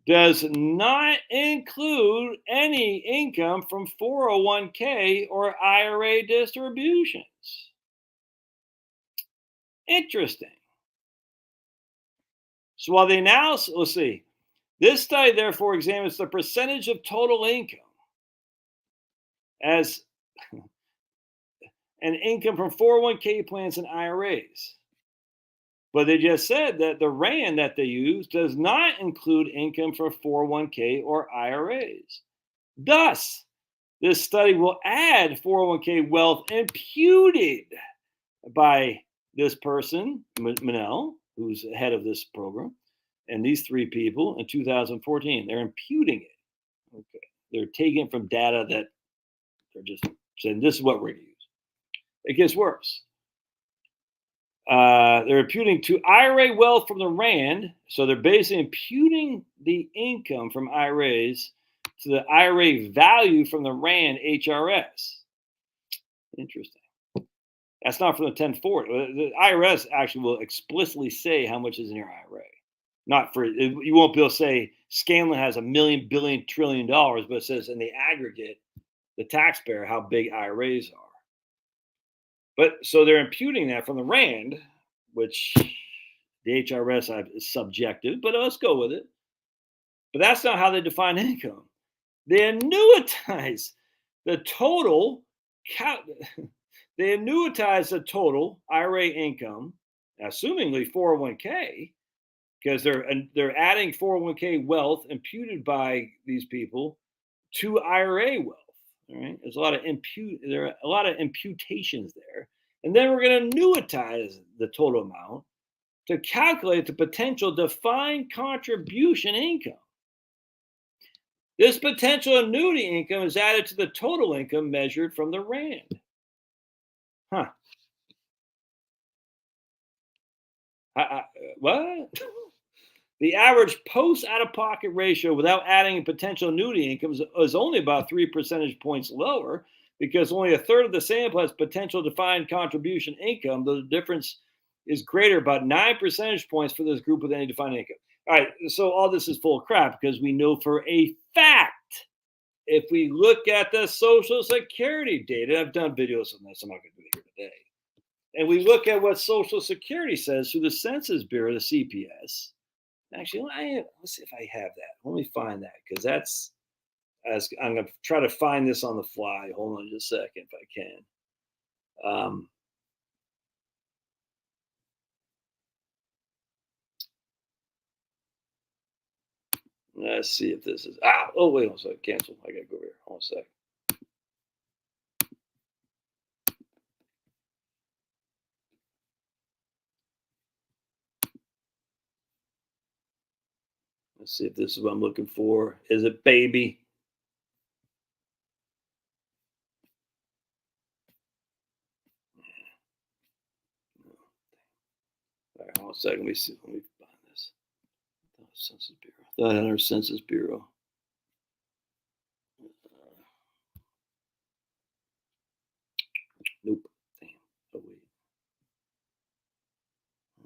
does not include any income from 401k or IRA distributions. Interesting. So while the analysis, let's see, this study therefore examines the percentage of total income as an income from 401k plans and IRAs. But they just said that the RAND that they use does not include income from 401k or IRAs. Thus, this study will add 401k wealth imputed by this person, Manel, who's head of this program, and these three people in 2014. They're imputing it. Okay. They're taking it from data that they're just saying, this is what we're going to use. It gets worse. They're imputing to IRA wealth from the RAND. So they're basically imputing the income from IRAs to the IRA value from the RAND HRS. Interesting. That's not from the 1040. The IRS actually will explicitly say how much is in your IRA. Not for, you won't be able to say Scanlon has $1 million, billion, $1 trillion, but it says in the aggregate, the taxpayer, how big IRAs are. But so they're imputing that from the RAND, which the HRS is subjective, but let's go with it. But that's not how they define income. They annuitize the total. They annuitize the total IRA income, assumingly 401k, because they're adding 401k wealth imputed by these people to IRA wealth. All right, there are a lot of imputations there, and then we're going to annuitize the total amount to calculate the potential defined contribution income. This potential annuity income is added to the total income measured from the RAND. Huh. What? The average post out of pocket ratio without adding potential annuity income is only about 3 percentage points lower because only a third of the sample has potential defined contribution income. The difference is greater, about 9 percentage points for this group with any defined income. All right, so all this is full of crap because we know for a fact if we look at the Social Security data, I've done videos on this, I'm not going to do it here today. And we look at what Social Security says through the Census Bureau, the CPS. Actually, let's see if I have that. Let me find that because I'm going to try to find this on the fly. Hold on just a second if I can. Let's see if this is. Oh, wait on a second. Cancel. I got to go here. Hold on a sec. Let's see if this is what I'm looking for. Is it baby? All right, hold on a second. Let me see. Let me find this. Census Bureau. The Census Bureau. Nope. Damn. Oh wait.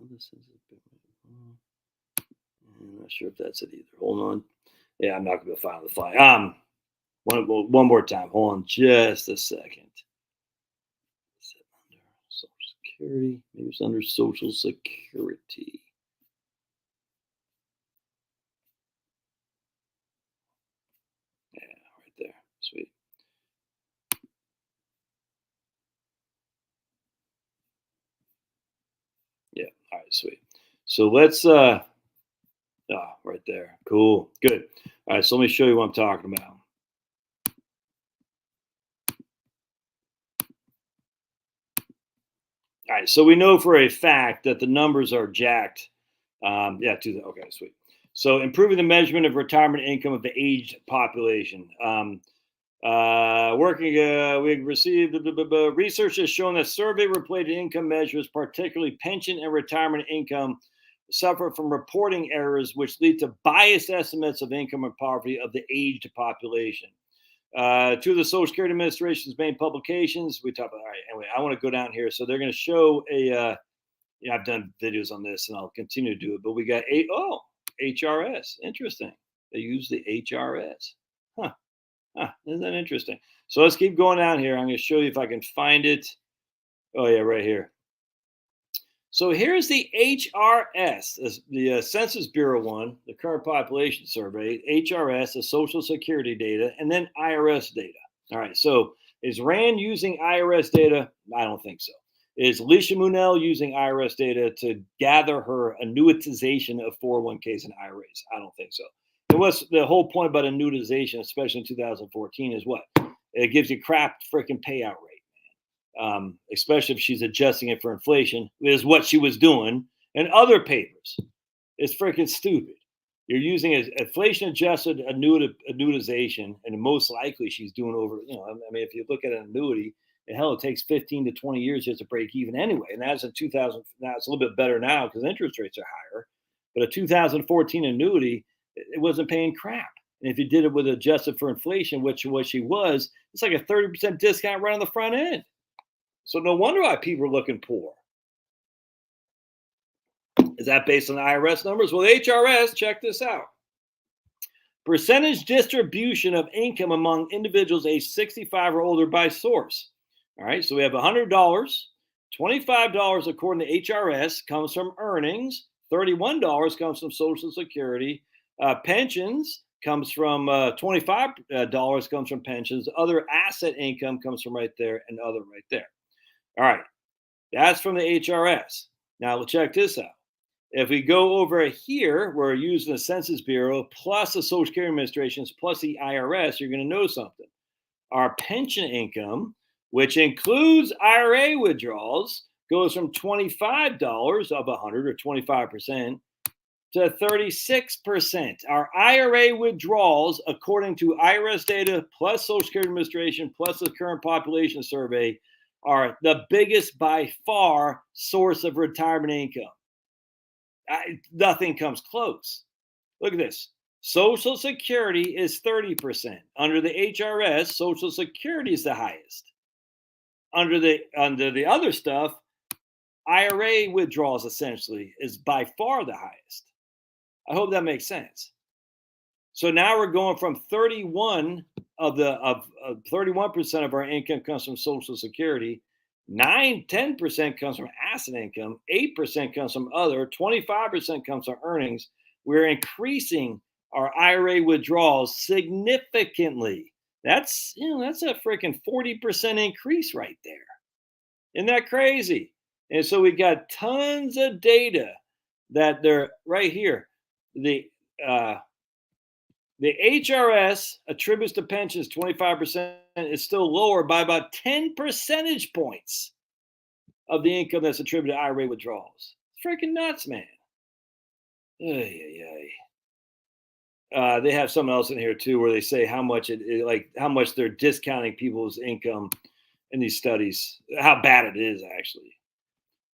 The Census Bureau. I'm not sure if that's it either. Hold on. Yeah, I'm not going to find the fly. One more time. Hold on just a second. Is it under Social Security? Maybe it's under Social Security. Yeah, right there. Sweet. Yeah. All right. Sweet. So let's. Right there. Cool. Good. All right. So let me show you what I'm talking about. All right. So we know for a fact that the numbers are jacked. Okay. Sweet. So improving the measurement of retirement income of the aged population. We received research has shown that survey-related income measures, particularly pension and retirement income, suffer from reporting errors, which lead to biased estimates of income and poverty of the aged population. Two of the Social Security Administration's main publications. We talk about. All right. Anyway, I want to go down here. So they're going to show a. I've done videos on this, and I'll continue to do it. But we got HRS. Interesting. They use the HRS. Huh. Isn't that interesting? So let's keep going down here. I'm going to show you if I can find it. Oh, yeah, right here. So here's the HRS, the Census Bureau one, the current population survey, HRS, the Social Security data, and then IRS data. All right, so is Rand using IRS data? I don't think so. Is Alicia Munell using IRS data to gather her annuitization of 401ks and IRAs? I don't think so. And what's the whole point about annuitization, especially in 2014, is what? It gives you crap freaking payout rate. Especially if she's adjusting it for inflation, is what she was doing. And other papers, it's freaking stupid. You're using an inflation adjusted annuitization, and most likely she's doing over, I mean, if you look at an annuity, hell, it takes 15 to 20 years just to break even anyway. And that's in 2000. Now it's a little bit better now because interest rates are higher. But a 2014 annuity, it wasn't paying crap. And if you did it with adjusted for inflation, which what she was, it's like a 30% discount right on the front end. So no wonder why people are looking poor. Is that based on the IRS numbers? Well, the HRS, check this out. Percentage distribution of income among individuals age 65 or older by source. All right, so we have $100, $25 according to HRS comes from earnings, $31 comes from Social Security, pensions comes from $25 comes from pensions, other asset income comes from right there, and other right there. All right, that's from the HRS. Now we'll check this out. If we go over here, we're using the Census Bureau plus the Social Security Administrations plus the IRS, you're going to know something. Our pension income, which includes IRA withdrawals, goes from $25 of 100 or 25% to 36%. Our IRA withdrawals, according to IRS data, plus Social Security Administration, plus the current population survey, are the biggest by far source of retirement income. Nothing comes close. Look at this. Social Security is 30%. Under the HRS, Social Security is the highest. Under the other stuff, IRA withdrawals essentially is by far the highest. I hope that makes sense. So now we're going from 31% of our income comes from Social Security, 10% comes from asset income, 8% comes from other, 25% comes from earnings. We're increasing our IRA withdrawals significantly. That's a freaking 40% increase right there. Isn't that crazy? And so we got tons of data that they're right here. The HRS attributes to pensions 25% is still lower by about 10 percentage points of the income that's attributed to IRA withdrawals. It's freaking nuts, man. They have something else in here too, where they say how much how much they're discounting people's income in these studies, how bad it is actually.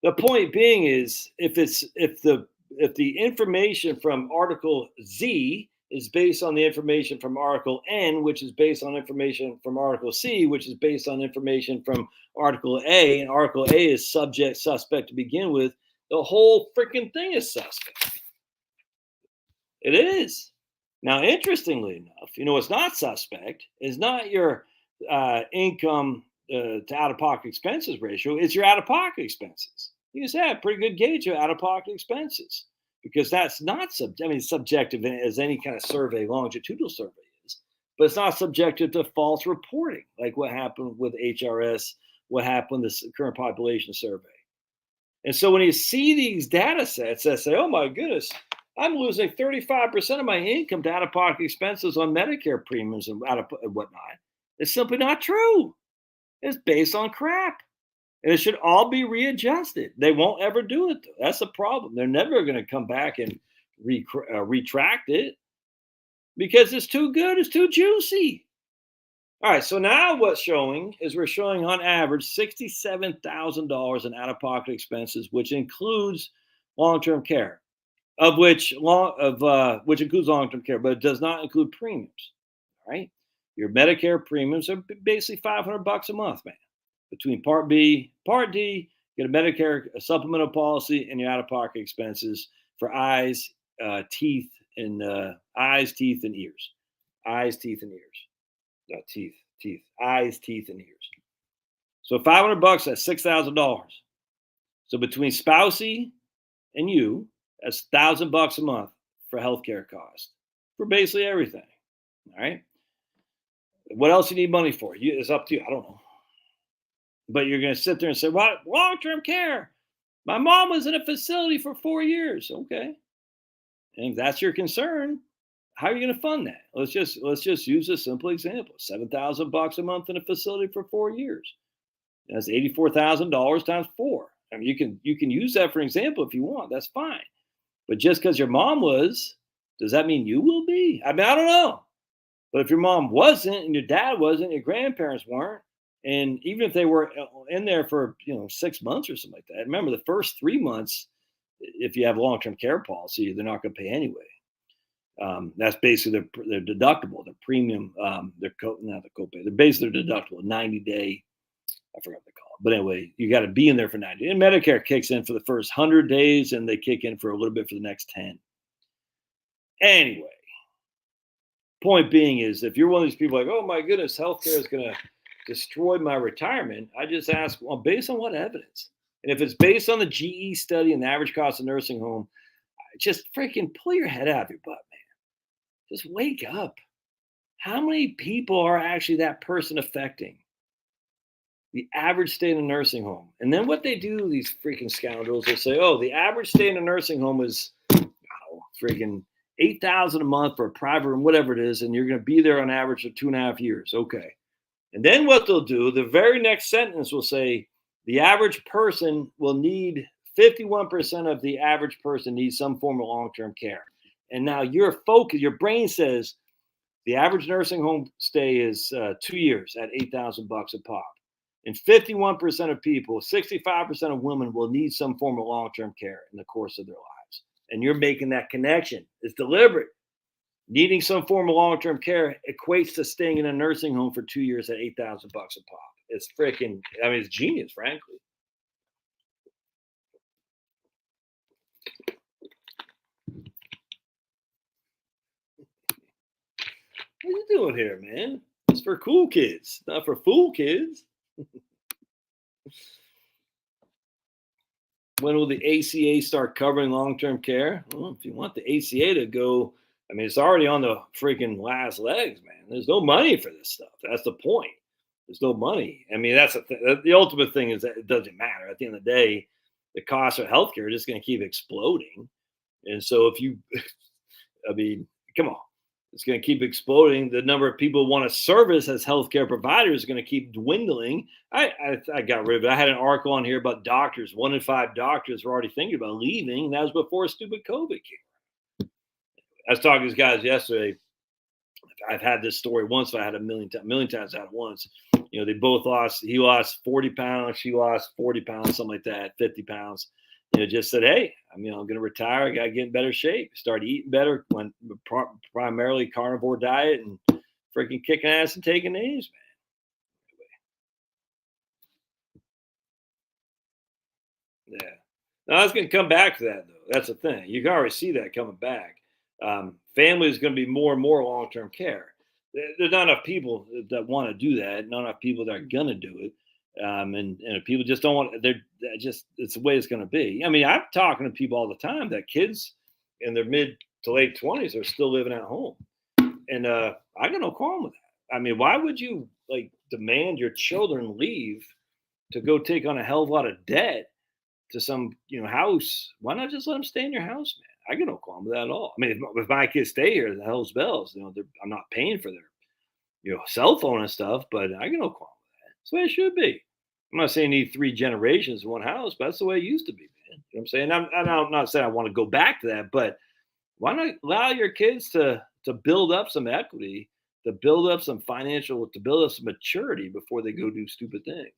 The point being is, if the information from Article Z is based on the information from Article N, which is based on information from Article C, which is based on information from Article A, and Article A is suspect to begin with, the whole freaking thing is suspect. It is. Now, interestingly enough, what's not suspect is not your income to out-of-pocket expenses ratio, it's your out-of-pocket expenses. You can say a pretty good gauge of out-of-pocket expenses, because that's not subjective as any kind of survey, longitudinal survey is, but it's not subjective to false reporting, like what happened with HRS, what happened with the current population survey. And so when you see these data sets that say, oh my goodness, I'm losing 35% of my income to out-of-pocket expenses on Medicare premiums and whatnot, it's simply not true. It's based on crap. And it should all be readjusted. They won't ever do it, though. That's the problem. They're never going to come back and retract it because it's too good. It's too juicy. All right. So now what's showing is we're showing on average $67,000 in out-of-pocket expenses, which includes long-term care, which includes long-term care, but it does not include premiums. All right. Your Medicare premiums are basically $500 a month, man. Between Part B, Part D, get a Medicare supplemental policy, and your out-of-pocket expenses for eyes, teeth, and ears. Eyes, teeth, and ears. Eyes, teeth, and ears. So $500, that's $6,000. So between spousey and you, that's $1,000 a month for healthcare costs for basically everything. All right. What else you need money for? It's up to you. I don't know. But you're going to sit there and say, "What long-term care? My mom was in a facility for 4 years." Okay, and if that's your concern, how are you going to fund that? Let's just use a simple example: $7,000 a month in a facility for 4 years. That's $84,000 times 4. I mean, you can use that for an example if you want. That's fine. But just because your mom was, does that mean you will be? I mean, I don't know. But if your mom wasn't, and your dad wasn't, your grandparents weren't, and even if they were in there for 6 months or something like that, remember the first 3 months, if you have a long-term care policy, they're not going to pay anyway. That's basically their deductible, their premium, not the copay. They're basically their deductible, 90-day. I forgot what they call it, but anyway, you got to be in there for 90 days. And Medicare kicks in for the first 100 days, and they kick in for a little bit for the next 10. Anyway, point being is, if you're one of these people like, oh my goodness, healthcare is going to destroy my retirement, I just ask, well, based on what evidence? And if it's based on the GE study and the average cost of nursing home, just freaking pull your head out of your butt, man. Just wake up. How many people are actually that person affecting? The average stay in a nursing home. And then what they do, these freaking scoundrels, they say, oh, the average stay in a nursing home is freaking $8,000 a month for a private room, whatever it is, and you're going to be there on average for 2.5 years. Okay. And then what they'll do, the very next sentence will say, the average person will need 51% of the average person needs some form of long-term care. And now your focus, your brain says the average nursing home stay is 2 years at $8,000 a pop. And 51% of people, 65% of women will need some form of long-term care in the course of their lives. And you're making that connection. It's deliberate. Needing some form of long-term care equates to staying in a nursing home for 2 years at $8,000 a pop. It's freaking, I mean, it's genius, frankly. What are you doing here, man? It's for cool kids, not for fool kids. When will the ACA start covering long-term care? Well, if you want the ACA to go, I mean, it's already on the freaking last legs, man. There's no money for this stuff. That's the point. There's no money. I mean, that's the ultimate thing is that it doesn't matter. At the end of the day, the costs of healthcare are just going to keep exploding. And so if you, I mean, come on, it's going to keep exploding. The number of people who want to service as healthcare providers is going to keep dwindling. I got rid of it. I had an article on here about doctors. 1 in 5 doctors were already thinking about leaving. And that was before stupid COVID came. I was talking to these guys yesterday. I've had this story once. I had a million times out at once. You know, they both lost. He lost 40 pounds. She lost 40 pounds, something like that, 50 pounds. You know, just said, hey, I'm going to retire. I got to get in better shape. Started eating better, went primarily carnivore diet and freaking kicking ass and taking names, man. Yeah. Now, I was going to come back to that, though. That's the thing. You can already see that coming back. Family is going to be more and more long-term care. There's not enough people that want to do that. Not enough people that are going to do it. And people just don't want. They're just it's the way it's going to be. I mean, I'm talking to people all the time that kids in their mid to late 20s are still living at home, and I got no problem with that. I mean, why would you like demand your children leave to go take on a hell of a lot of debt to some house? Why not just let them stay in your house, man? I got no problem with that at all. I mean, if my kids stay here, the hell's bells. I'm not paying for their cell phone and stuff, but I got no problem. That's the way it should be. I'm not saying you need 3 generations in one house, but that's the way it used to be, man. You know what I'm saying? I'm not saying I want to go back to that, but why not allow your kids to build up some equity, to build up some financial, to build up some maturity before they go do stupid things?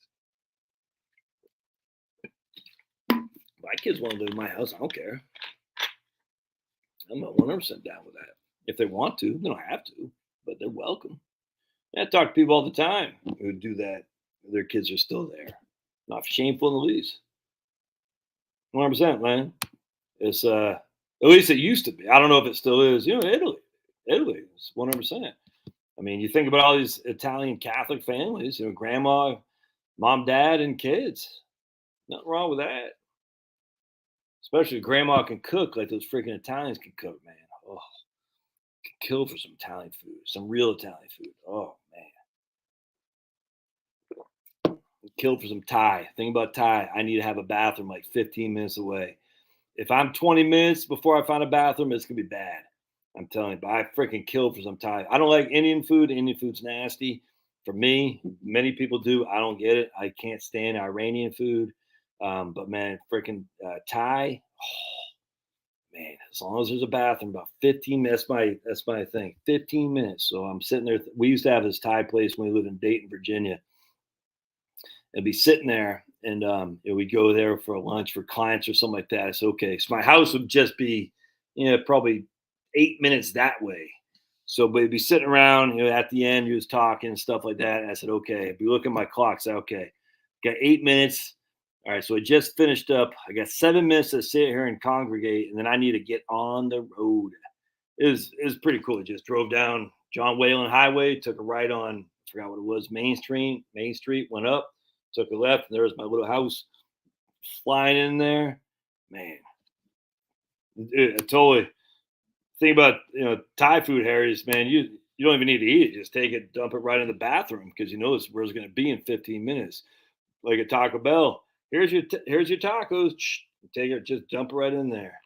My kids want to live in my house. I don't care. I'm not 100% down with that. If they want to, they don't have to, but they're welcome. I talk to people all the time who do that. Their kids are still there. Not shameful in the least. 100%, man. It's at least it used to be. I don't know if it still is. Italy is 100%. I mean, you think about all these Italian Catholic families. Grandma, mom, dad, and kids. Nothing wrong with that. Especially if grandma can cook like those freaking Italians can cook, man. Oh, could kill for some Italian food, some real Italian food. Oh man. Killed for some Thai. Think about Thai. I need to have a bathroom like 15 minutes away. If I'm 20 minutes before I find a bathroom, it's gonna be bad. I'm telling you, but I freaking kill for some Thai. I don't like Indian food. Indian food's nasty. For me, many people do. I don't get it. I can't stand Iranian food. But man, freaking Thai. Oh, man, as long as there's a bathroom, about 15 minutes. That's my thing. 15 minutes. So I'm sitting there. We used to have this Thai place when we lived in Dayton, Virginia, and be sitting there, and we'd go there for a lunch for clients or something like that. It's okay. So my house would just be, probably 8 minutes that way. So we'd be sitting around, at the end, he was talking and stuff like that. And I said, okay. I'd be looking at my clock. Say, okay, got 8 minutes. All right. So I just finished up. I got 7 minutes to sit here and congregate, and then I need to get on the road. It was pretty cool. Just drove down John Wayland Highway, took a right on, I forgot what it was, Main Street, went up, took a left, and there was my little house flying in there. Man, I totally think about Thai food, Harry's, man. You don't even need to eat it. Just take it, dump it right in the bathroom because you know it's where it's going to be in 15 minutes. Like a Taco Bell. Here's your tacos. Take it, just dump it right in there.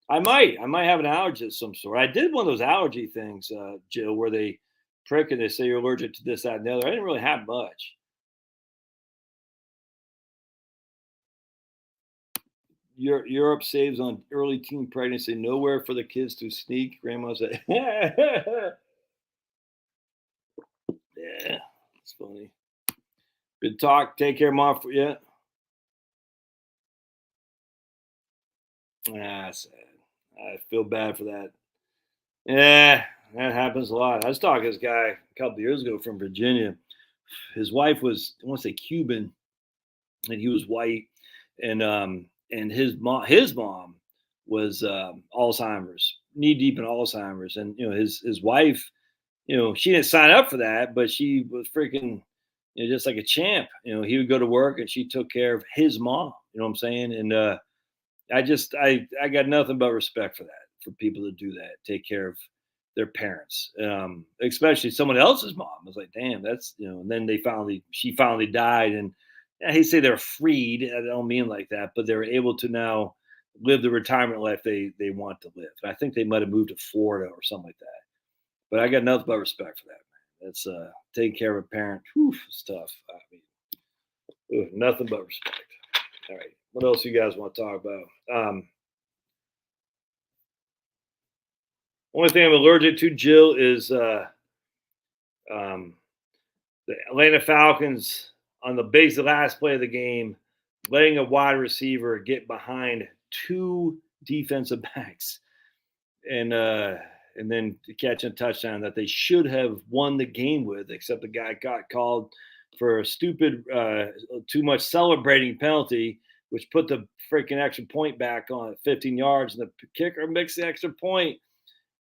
I might have an allergy of some sort. I did one of those allergy things, Jill, where they prick and they say you're allergic to this, that, and the other. I didn't really have much. Europe saves on early teen pregnancy. Nowhere for the kids to sneak. Grandma said, "Yeah, it's funny." Good talk. Take care, mom. Yeah, sad. I feel bad for that. Yeah, that happens a lot. I was talking to this guy a couple of years ago from Virginia. His wife was, I want to say, Cuban, and he was white, and his mom was Alzheimer's, knee deep in Alzheimer's, and his wife, she didn't sign up for that, but she was freaking, just like a champ. He would go to work and she took care of his mom. You know what I'm saying? And I got nothing but respect for that, for people to do that, take care of their parents, especially someone else's mom. I was like, damn, that's And then she finally died, and I hate to say they're freed. I don't mean like that, but they're able to now live the retirement life they want to live. And I think they might have moved to Florida or something like that. But I got nothing but respect for that, man. That's taking care of a parent. Whew, it's tough. I mean, nothing but respect. All right, what else you guys want to talk about? Only thing I'm allergic to, Jill, is um, the Atlanta Falcons on the basic last play of the game, letting a wide receiver get behind two defensive backs, and then catching a touchdown that they should have won the game with, except the guy got called for a stupid, too much celebrating penalty, which put the freaking extra point back on at 15 yards, and the kicker missed the extra point.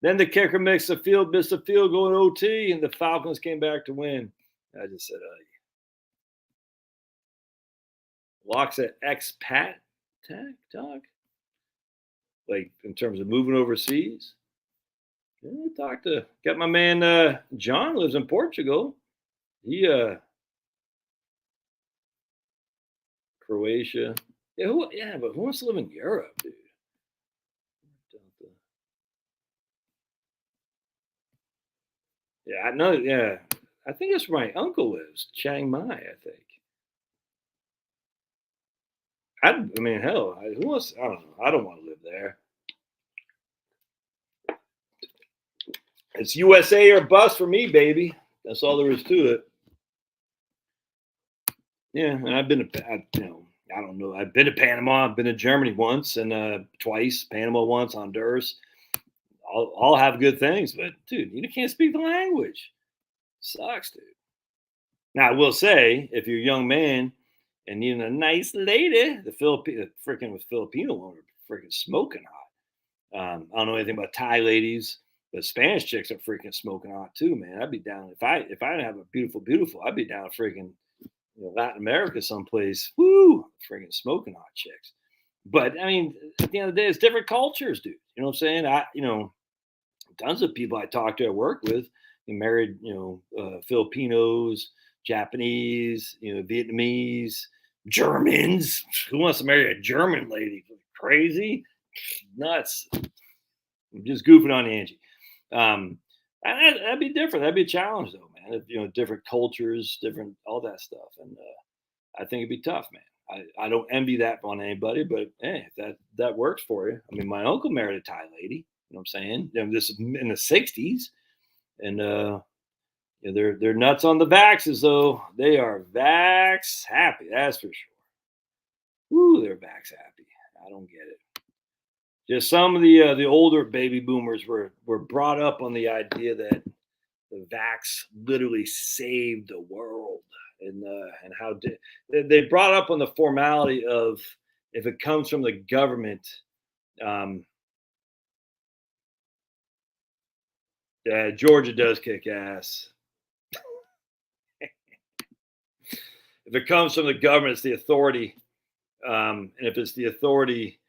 Then the kicker missed a field goal in OT, and the Falcons came back to win. I just said, locks at expat talk, like in terms of moving overseas. Yeah, got my man John lives in Portugal. He Croatia. But who wants to live in Europe, dude? Yeah, I know. Yeah, I think that's where my uncle lives, Chiang Mai. I think. I mean, hell, who wants? I don't know. I don't want to live there. It's USA or bust for me, baby. That's all there is to it. Yeah, and I've been to, I don't know. I've been to Panama. I've been to Germany once and twice. Panama once. Honduras. All have good things, but dude, you can't speak the language. Sucks, dude. Now I will say, if you're a young man and needing a nice lady, the freaking with Filipino women are freaking smoking hot. I don't know anything about Thai ladies, but Spanish chicks are freaking smoking hot too, man. I'd be down if I didn't have a beautiful. I'd be down freaking Latin America someplace. Woo, freaking smoking hot chicks. But I mean, at the end of the day, it's different cultures, dude. You know what I'm saying? Tons of people I talk to, I work with, married, Filipinos, Japanese, Vietnamese, Germans. Who wants to marry a German lady? Crazy, nuts. I'm just goofing on Angie. That'd be different. That'd be a challenge, though, man. Different cultures, different all that stuff, and I think it'd be tough, man. I don't envy that on anybody, but hey, if that works for you. I mean, my uncle married a Thai lady. You know what I'm saying? This is in the 60s, and they're nuts on the vaxes, though. They are vax happy, that's for sure. Ooh, they're vax happy. I don't get it. Just some of the older baby boomers were brought up on the idea that the vax literally saved the world, and how they brought up on the formality of if it comes from the government. Yeah, Georgia does kick ass. If it comes from the government, it's the authority. And if it's the authority,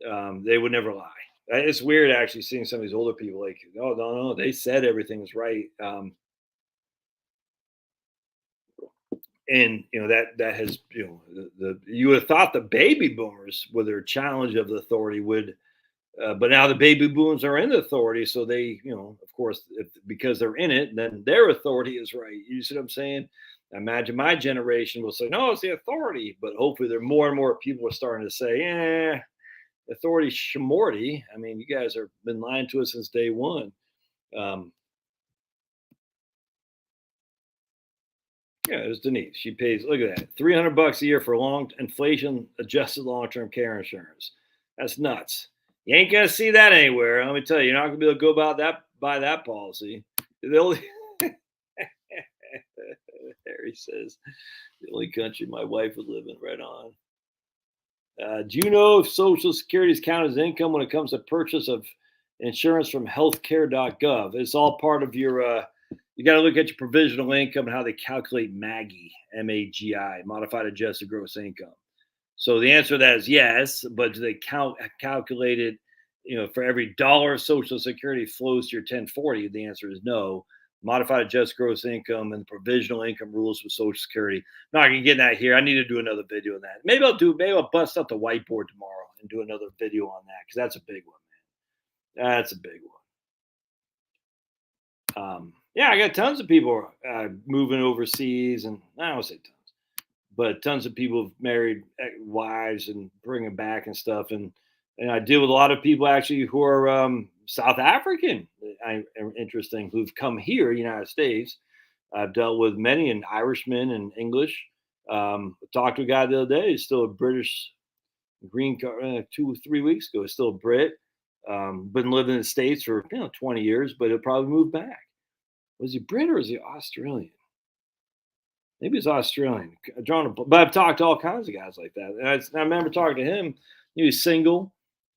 they would never lie. It's weird actually seeing some of these older people like, no, they said everything's right. And that has you would have thought the baby boomers with their challenge of the authority would. But now the baby boomers are in the authority, so they, of course, because they're in it, then their authority is right. You see what I'm saying? I imagine my generation will say, no, it's the authority. But hopefully there are more and more people are starting to say, authority Shmorty. I mean, you guys have been lying to us since day one. Um, yeah, it's Denise. She pays. Look at that, $300 a year for long inflation adjusted long term care insurance. That's nuts. You ain't gonna see that anywhere. Let me tell you, you're not gonna be able to go about that buy that policy. The only Harry says the only country my wife would live in. Right on. Do you know if Social Security is counted as income when it comes to purchase of insurance from healthcare.gov? It's all part of your, you got to look at your provisional income and how they calculate MAGI, MAGI, modified adjusted gross income. So the answer to that is yes, but do they calculate it, for every dollar of Social Security flows to your 1040? The answer is no. Modified adjusted gross income and the provisional income rules with Social Security. Not gonna get that here. I need to do another video on that. Maybe I'll bust out the whiteboard tomorrow and do another video on that because that's a big one, man. That's a big one. Yeah, I got tons of people moving overseas, and I don't say tons, but tons of people have married wives and bring them back and stuff. And I deal with a lot of people actually who are South African, interesting, who've come here, United States. I've dealt with many, and Irishmen and English. Talked to a guy the other day. He's still a British green card. 2 3 weeks ago, he's still a Brit. Been living in the States for 20 years, but he'll probably move back. Was he Brit or is he Australian? Maybe he's Australian. But I've talked to all kinds of guys like that. And I remember talking to him. He was single.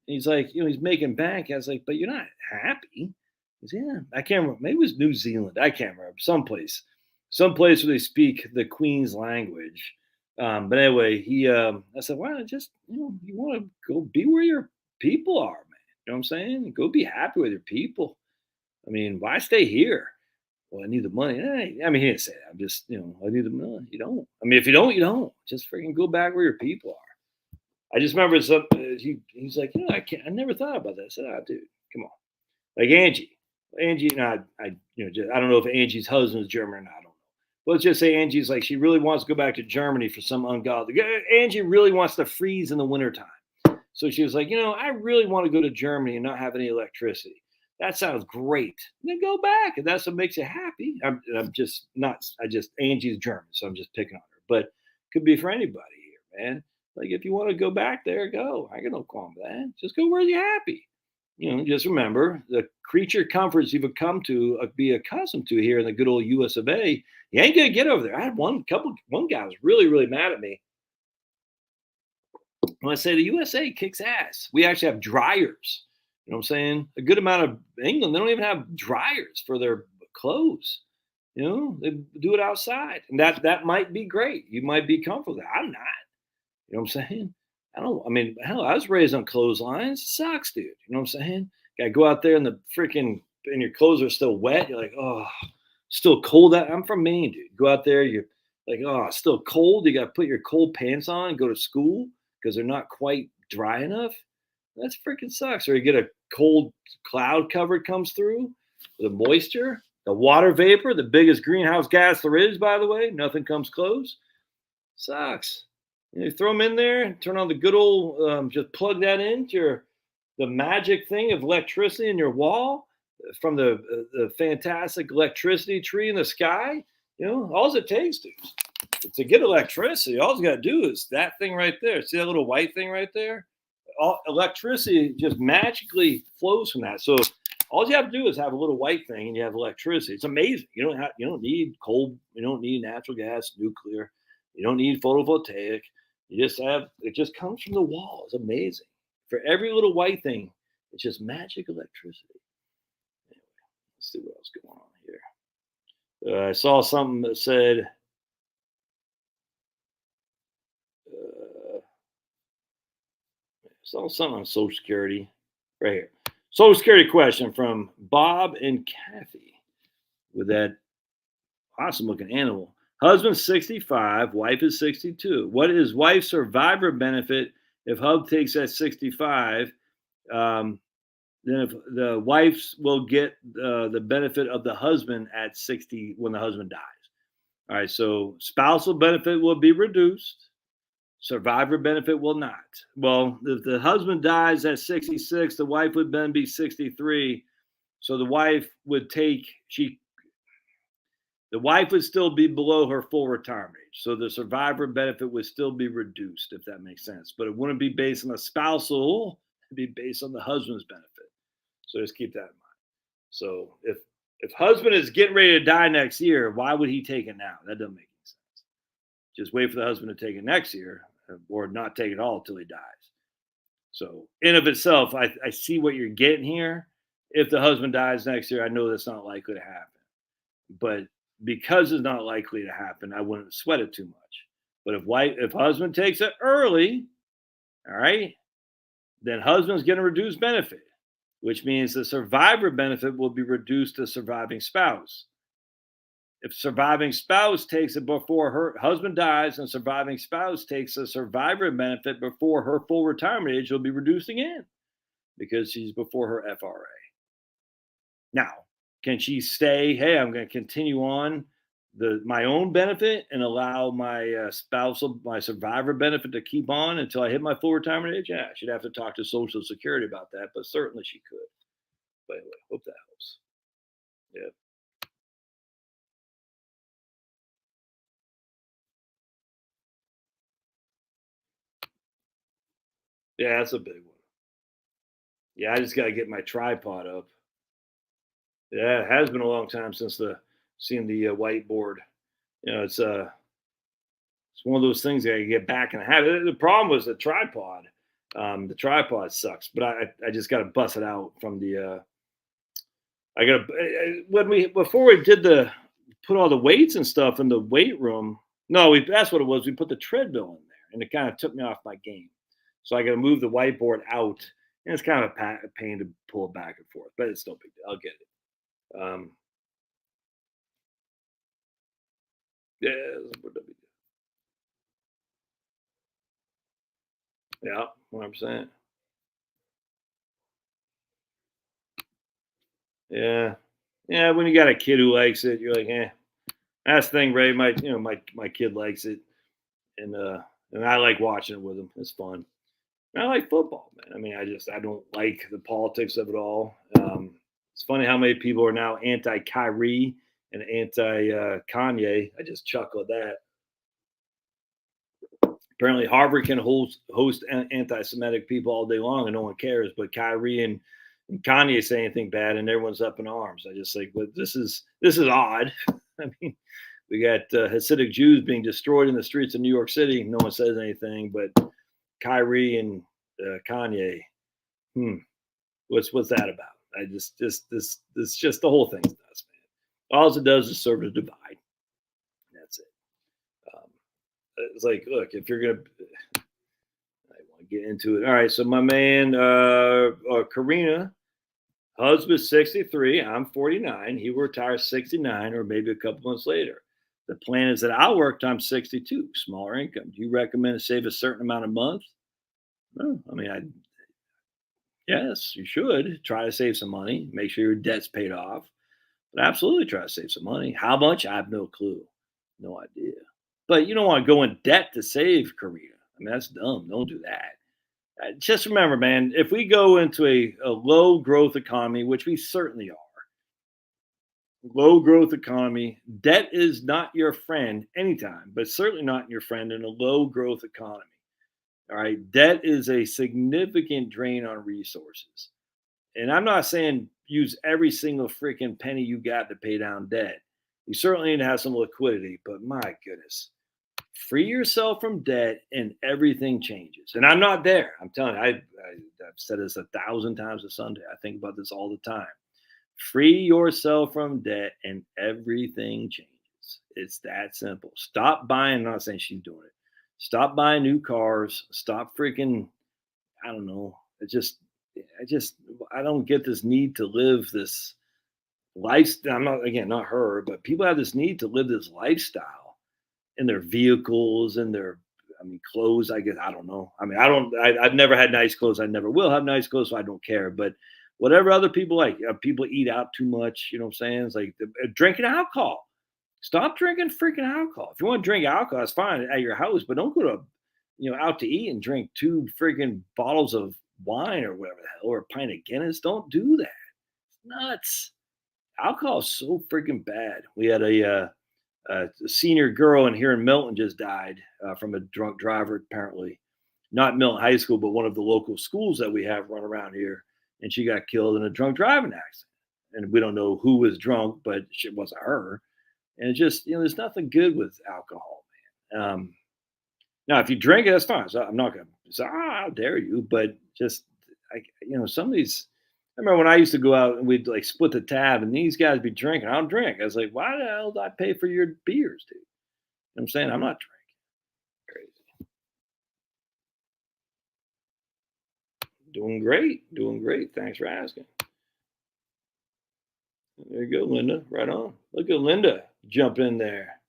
He's like, he's making bank. I was like, but you're not happy. He's, yeah, I can't remember. Maybe it was New Zealand. I can't remember. Someplace where they speak the Queen's language. But anyway, I said, well, just, you want to go be where your people are, man. You know what I'm saying? Go be happy with your people. I mean, why stay here? Well, I need the money. I mean, he didn't say that. I'm just, I need the money. You don't. I mean, if you don't, you don't. Just freaking go back where your people are. I just remember he's like, I can't. I never thought about that. I said, dude, come on. Like Angie, I don't know if Angie's husband is German or not. I don't know. But let's just say Angie's like, she really wants to go back to Germany for some ungodly. Angie really wants to freeze in the wintertime. So she was like, I really want to go to Germany and not have any electricity. That sounds great. Then go back, and that's what makes you happy. I'm just not. Angie's German, so I'm just picking on her. But could be for anybody here, man. Like if you want to go back there, go. I got no qualm with that. Just go where you're happy. Just remember the creature comforts you've come to be accustomed to here in the good old U.S. of A. You ain't gonna get over there. I had one guy was really, really mad at me when I say the USA kicks ass. We actually have dryers. You know what I'm saying? A good amount of England, they don't even have dryers for their clothes. They do it outside. And that might be great. You might be comfortable. I'm not. You know what I'm saying? Hell, I was raised on clotheslines. It sucks, dude. You know what I'm saying? Gotta go out there and and your clothes are still wet. You're like, oh, still cold. I'm from Maine, dude. Go out there, you're like, oh, it's still cold. You gotta put your cold pants on and go to school because they're not quite dry enough. That's freaking sucks. Or you get a cold cloud cover comes through, the moisture, the water vapor, the biggest greenhouse gas there is, by the way. Nothing comes close. Sucks. You throw them in there, turn on the good old, just plug that into the magic thing of electricity in your wall from the fantastic electricity tree in the sky. All it takes to get electricity, all you got to do is that thing right there. See that little white thing right there? All electricity just magically flows from that. So all you have to do is have a little white thing and you have electricity. It's amazing. You don't need coal, you don't need natural gas, nuclear, you don't need photovoltaic. It just comes from the wall. It's amazing. For every little white thing, it's just magic electricity. Anyway, let's see what else going on here. I saw something that said saw something on Social Security right here. Social Security question from Bob and Kathy with that awesome looking animal. Husband 65, wife is 62. What is wife's survivor benefit if hub takes at 65? Then if the wife will get the benefit of the husband at 60 when the husband dies. All right, so spousal benefit will be reduced. Survivor benefit will not. Well, if the husband dies at 66, the wife would then be 63. So the wife would still be below her full retirement age. So the survivor benefit would still be reduced, if that makes sense. But it wouldn't be based on the spousal, it'd be based on the husband's benefit. So just keep that in mind. So if husband is getting ready to die next year, why would he take it now? That doesn't make any sense. Just wait for the husband to take it next year, or not take it all until he dies. So in of itself, I see what you're getting here. If the husband dies next year, I know that's not likely to happen. But because it's not likely to happen, I wouldn't sweat it too much. But if husband takes it early, all right, then husband's getting a reduced benefit, which means the survivor benefit will be reduced to surviving spouse. If surviving spouse takes it before her husband dies and surviving spouse takes a survivor benefit before her full retirement age, will be reduced again because she's before her FRA. Now, can she stay? Hey, I'm going to continue on my own benefit and allow my my survivor benefit to keep on until I hit my full retirement age? Yeah, she'd have to talk to Social Security about that, but certainly she could. But anyway, hope that helps. Yeah. Yeah, that's a big one. Yeah, I just got to get my tripod up. Yeah, it has been a long time since the seeing the whiteboard. It's one of those things that I get back and have. The problem was the tripod. The tripod sucks, but I just got to bust it out from the. I got to when we before we did the put all the weights and stuff in the weight room. No, that's what it was. We put the treadmill in there, and it kind of took me off my game. So I got to move the whiteboard out, and it's kind of a pain to pull it back and forth, but it's no big deal. I'll get it. Yeah, yeah, 100%. Yeah, yeah. When you got a kid who likes it, you're like, eh. That's the thing, Ray. My kid likes it, and I like watching it with him. It's fun. And I like football, man. I mean, I don't like the politics of it all. It's funny how many people are now anti Kyrie and anti Kanye. I just chuckle at that. Apparently, Harvard can host anti-Semitic people all day long, and no one cares. But Kyrie and Kanye say anything bad, and everyone's up in arms. I just like, but this is odd. I mean, we got Hasidic Jews being destroyed in the streets of New York City. No one says anything, but Kyrie and Kanye, what's that about? I this just the whole thing's nuts, man. All it does is serve to divide. That's it. Um, it's like, look, if you're gonna, I want to get into it. All right, so my man, Karina, husband 63, I'm 49. He will retire 69 or maybe a couple months later. The plan is that I'll work till I'm 62, smaller income. Do you recommend to save a certain amount a month? No, I mean, yes, you should try to save some money, make sure your debt's paid off, but absolutely try to save some money. How much? I have no clue, no idea. But you don't want to go in debt to save, Karina. I mean, that's dumb. Don't do that. Just remember, man, if we go into a low growth economy, which we certainly are, low growth economy, debt is not your friend anytime, but certainly not your friend in a low growth economy. All right. Debt is a significant drain on resources. And I'm not saying use every single freaking penny you got to pay down debt. You certainly need to have some liquidity, but my goodness, free yourself from debt and everything changes. And I'm not there. I'm telling you, I've said this 1,000 times a Sunday. I think about this all the time. Free yourself from debt and everything changes. It's that simple. Stop buying. I'm not saying she's doing it. Stop buying new cars. Stop freaking, I don't know. I don't get this need to live this lifestyle. I'm not, again, not her, but people have this need to live this lifestyle in their vehicles and their, I mean, clothes. I guess I don't know. I mean, I've never had nice clothes. I never will have nice clothes, so I don't care. But whatever other people like, people eat out too much. You know what I'm saying? It's like drinking alcohol. Stop drinking freaking alcohol. If you want to drink alcohol, it's fine at your house, but don't go to out to eat and drink 2 friggin' bottles of wine or whatever the hell, or a pint of Guinness. Don't do that. It's nuts. Alcohol is so freaking bad. We had a senior girl in here in Milton just died from a drunk driver, apparently. Not Milton High School, but one of the local schools that we have run around here. And she got killed in a drunk driving accident. And we don't know who was drunk, but it wasn't her. And it's just, there's nothing good with alcohol, man. Now, if you drink it, that's fine. So I'm not going to say, how dare you? But just, some of these, I remember when I used to go out and we'd like split the tab and these guys be drinking. I don't drink. I was like, why the hell do I pay for your beers, dude? You know what I'm saying? I'm not drinking. Crazy. Doing great. Doing great. Thanks for asking. There you go, Linda. Right on. Look at Linda jump in there.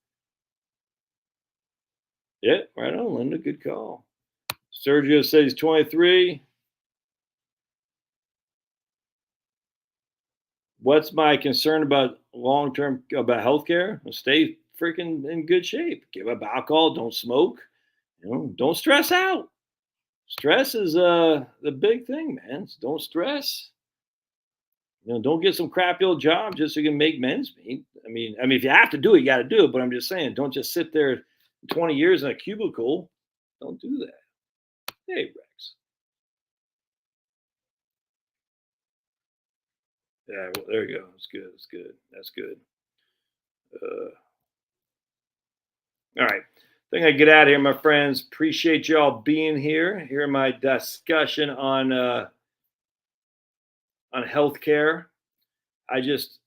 Yeah, right on, Linda. Good call. Sergio says he's 23. What's my concern about long-term about healthcare? Stay freaking in good shape. Give up alcohol. Don't smoke. Don't stress out. Stress is the big thing, man. Don't stress. Don't get some crappy old job just so you can make men's meat. I mean, if you have to do it, you got to do it. But I'm just saying, don't just sit there 20 years in a cubicle. Don't do that. Hey, Rex. Yeah, well, there you go. It's good. It's good. That's good. All right. I think I get out of here, my friends. Appreciate y'all being here. Hearing my discussion on healthcare. I just,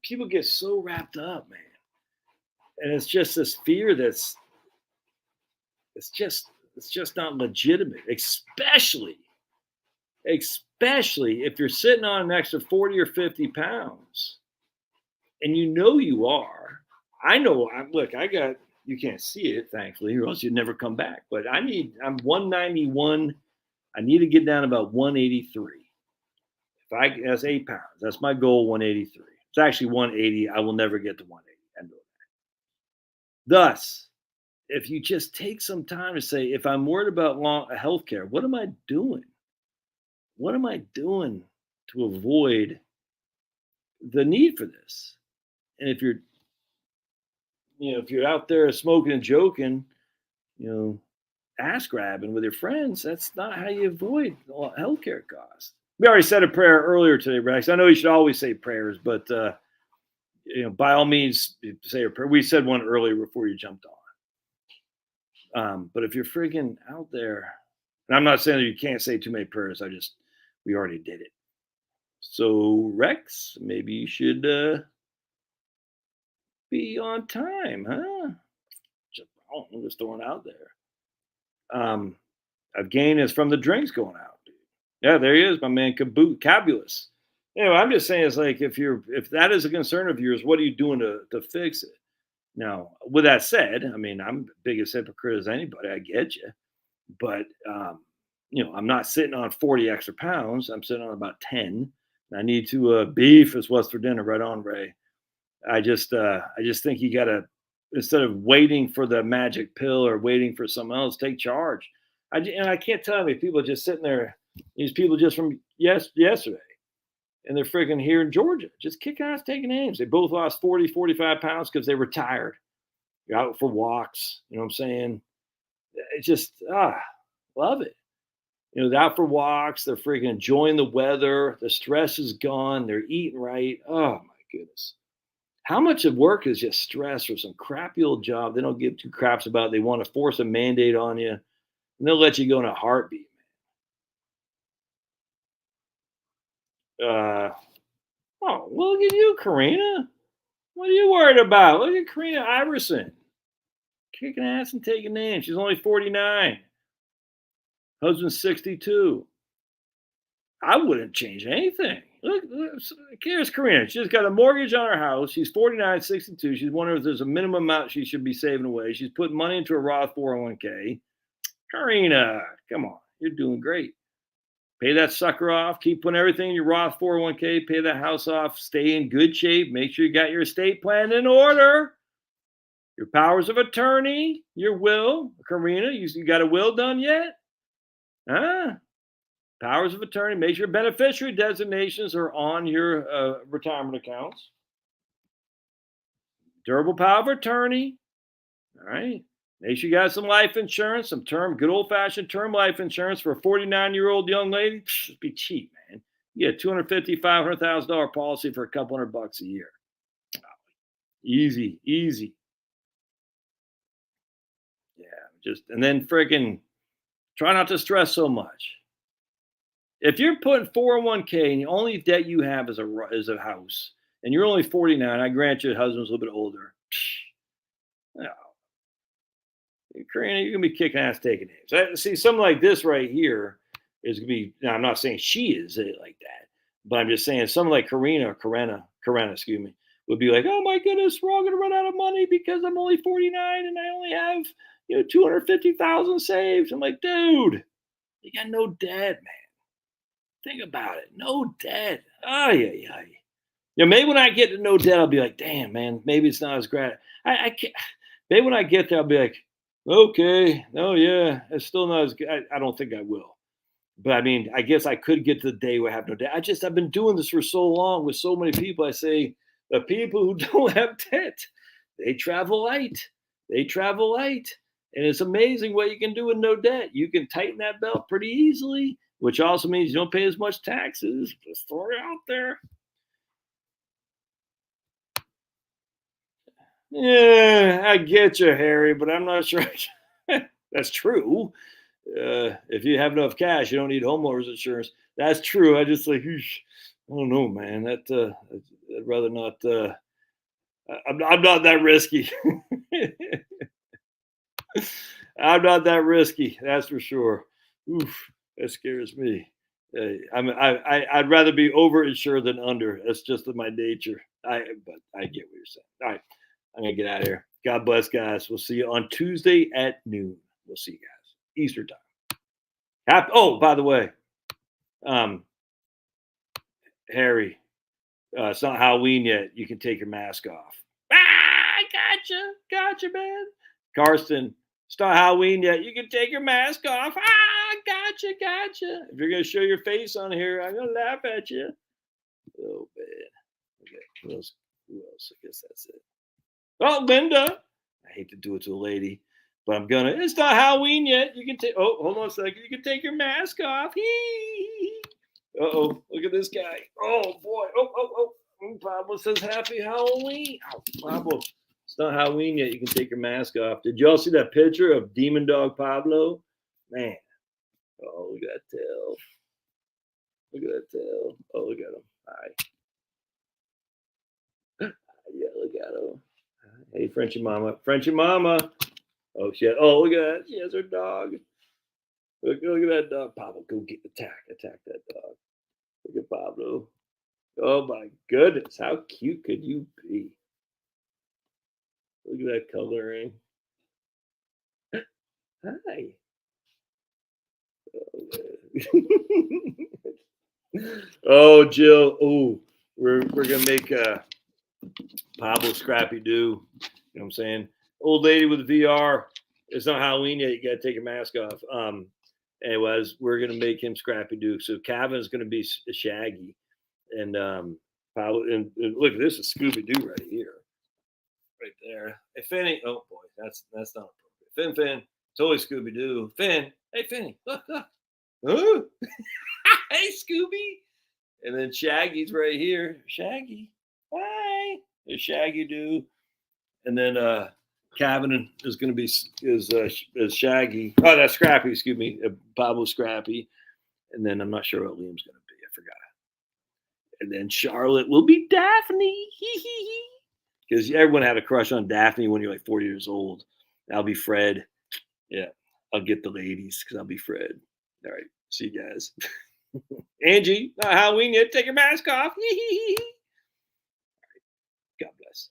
people get so wrapped up, man, and it's just this fear it's just not legitimate, especially if you're sitting on an extra 40 or 50 pounds, and you are. I know. Look, you can't see it, thankfully, or else you'd never come back. But I'm 191. I need to get down about 183. That's 8 pounds. That's my goal, 183. It's actually 180. I will never get to 180. I know that. Thus, if you just take some time to say, if I'm worried about healthcare, what am I doing? What am I doing to avoid the need for this? And if you're out there smoking and joking, ass grabbing with your friends, that's not how you avoid healthcare costs. We already said a prayer earlier today, Rex. I know you should always say prayers, but by all means, say a prayer. We said one earlier before you jumped on. But if you're freaking out there, and I'm not saying that you can't say too many prayers. We already did it. So Rex, maybe you should be on time, huh? I'm just throwing it out there. Again, is from the drinks going out. Yeah, there he is, my man, Cabulous. Anyway, I'm just saying, it's like if that is a concern of yours, what are you doing to fix it? Now, with that said, I mean, I'm the biggest hypocrite as anybody. I get you, but I'm not sitting on 40 extra pounds. I'm sitting on about 10. I need to beef is what's for dinner. Right on, Ray. I just think you gotta, instead of waiting for the magic pill or waiting for someone else, take charge. I can't tell me people just sitting there. These people just from yesterday, and they're freaking here in Georgia, just kicking ass, taking names. They both lost 40, 45 pounds because they were tired. You're out for walks. You know what I'm saying? It's just, love it. They're out for walks. They're freaking enjoying the weather. The stress is gone. They're eating right. Oh, my goodness. How much of work is just stress or some crappy old job they don't give two craps about? They want to force a mandate on you, and they'll let you go in a heartbeat. Oh, look at you, Karina. What are you worried about? Look at Karina Iverson. Kicking ass and taking names. She's only 49. Husband's 62. I wouldn't change anything. Look, here's Karina. She's got a mortgage on her house. She's 49, 62. She's wondering if there's a minimum amount she should be saving away. She's putting money into a Roth 401k. Karina, come on. You're doing great. Pay that sucker off. Keep putting everything in your Roth 401k. Pay that house off. Stay in good shape. Make sure you got your estate plan in order. Your powers of attorney, your will, Karina, you got a will done yet? Huh? Powers of attorney. Make sure beneficiary designations are on your retirement accounts. Durable power of attorney. All right. Make sure you got some life insurance, some good old fashioned term life insurance for a 49-year-old young lady. It'd be cheap, man. You get $250,000, $500,000 policy for a couple $100 a year. Easy, easy. Yeah, just and then freaking try not to stress so much. If you're putting 401k and the only debt you have is a house, and you're only 49, I grant your husband's a little bit older. No, Karina, you're gonna be kicking ass taking names. See, something like this right here is gonna be. Now, I'm not saying she is it like that, but I'm just saying something like Karina, excuse me, would be like, oh my goodness, we're all gonna run out of money because I'm only 49 and I only have 250,000 saved. I'm like, dude, you got no debt, man. Think about it, no debt. Oh yeah. Maybe when I get to no debt, I'll be like, damn, man, maybe it's not as great. I can't. Maybe when I get there, I'll be like, okay, oh yeah, it's still not as good. I don't think I will. But I mean, I guess I could get to the day where I have no debt. I've been doing this for so long with so many people. I say the people who don't have debt, they travel light. They travel light. And it's amazing what you can do with no debt. You can tighten that belt pretty easily, which also means you don't pay as much taxes. Just throw it out there. Yeah, I get you, Harry, but I'm not sure that's true. If you have enough cash, you don't need homeowners insurance. That's true. I just like, I don't know, man. I'd rather not. I'm not that risky. I'm not that risky. That's for sure. Oof, that scares me. I'd rather be overinsured than under. That's just in my nature. But I get what you're saying. All right. I'm gonna get out of here. God bless, guys. We'll see you on Tuesday at noon. We'll see you guys Easter time. Oh, by the way, um, Harry, it's not Halloween yet. You can take your mask off. Gotcha, man. Karsten, it's not Halloween yet. You can take your mask off. Gotcha. If you're gonna show your face on here, I'm gonna laugh at you. Oh man. Okay. Who else? I guess that's it. Oh, Linda. I hate to do it to a lady, but I'm gonna. It's not Halloween yet. You can take. Oh, hold on a second. You can take your mask off. Uh-oh. Look at this guy. Oh boy. Oh. Pablo says Happy Halloween. Oh, Pablo. It's not Halloween yet. You can take your mask off. Did y'all see that picture of Demon Dog Pablo? Man. Oh, look at that tail. Look at that tail. Oh, look at him. Hi. Yeah, look at him. Hey, Frenchie Mama. Oh, shit. Oh, look at that. She has her dog. Look at that dog. Pablo, go attack that dog. Look at Pablo. Oh, my goodness. How cute could you be? Look at that coloring. Hi. Oh, Jill. Oh, we're gonna make Pablo Scrappy Doo. You know what I'm saying? Old lady with VR. It's not Halloween yet. You gotta take your mask off. Anyways, we're gonna make him Scrappy Doo. So Cavin's gonna be Shaggy, and Pablo. And look, this is Scooby Doo right here, right there. Hey, Finny. Oh boy, that's not appropriate. Finn. Totally Scooby Doo. Finn. Hey, Finny. Look. Huh? Hey, Scooby. And then Shaggy's right here. Shaggy. Hi. There's Shaggy Doo. And then Kevin is going to be is Shaggy. Oh, that's Scrappy. Excuse me. Pablo Scrappy. And then I'm not sure what Liam's going to be. I forgot. And then Charlotte will be Daphne. Because everyone had a crush on Daphne when you're like 4 years old. I'll be Fred. Yeah. I'll get the ladies because I'll be Fred. All right. See you guys. Angie, not Halloween yet. Take your mask off. God bless.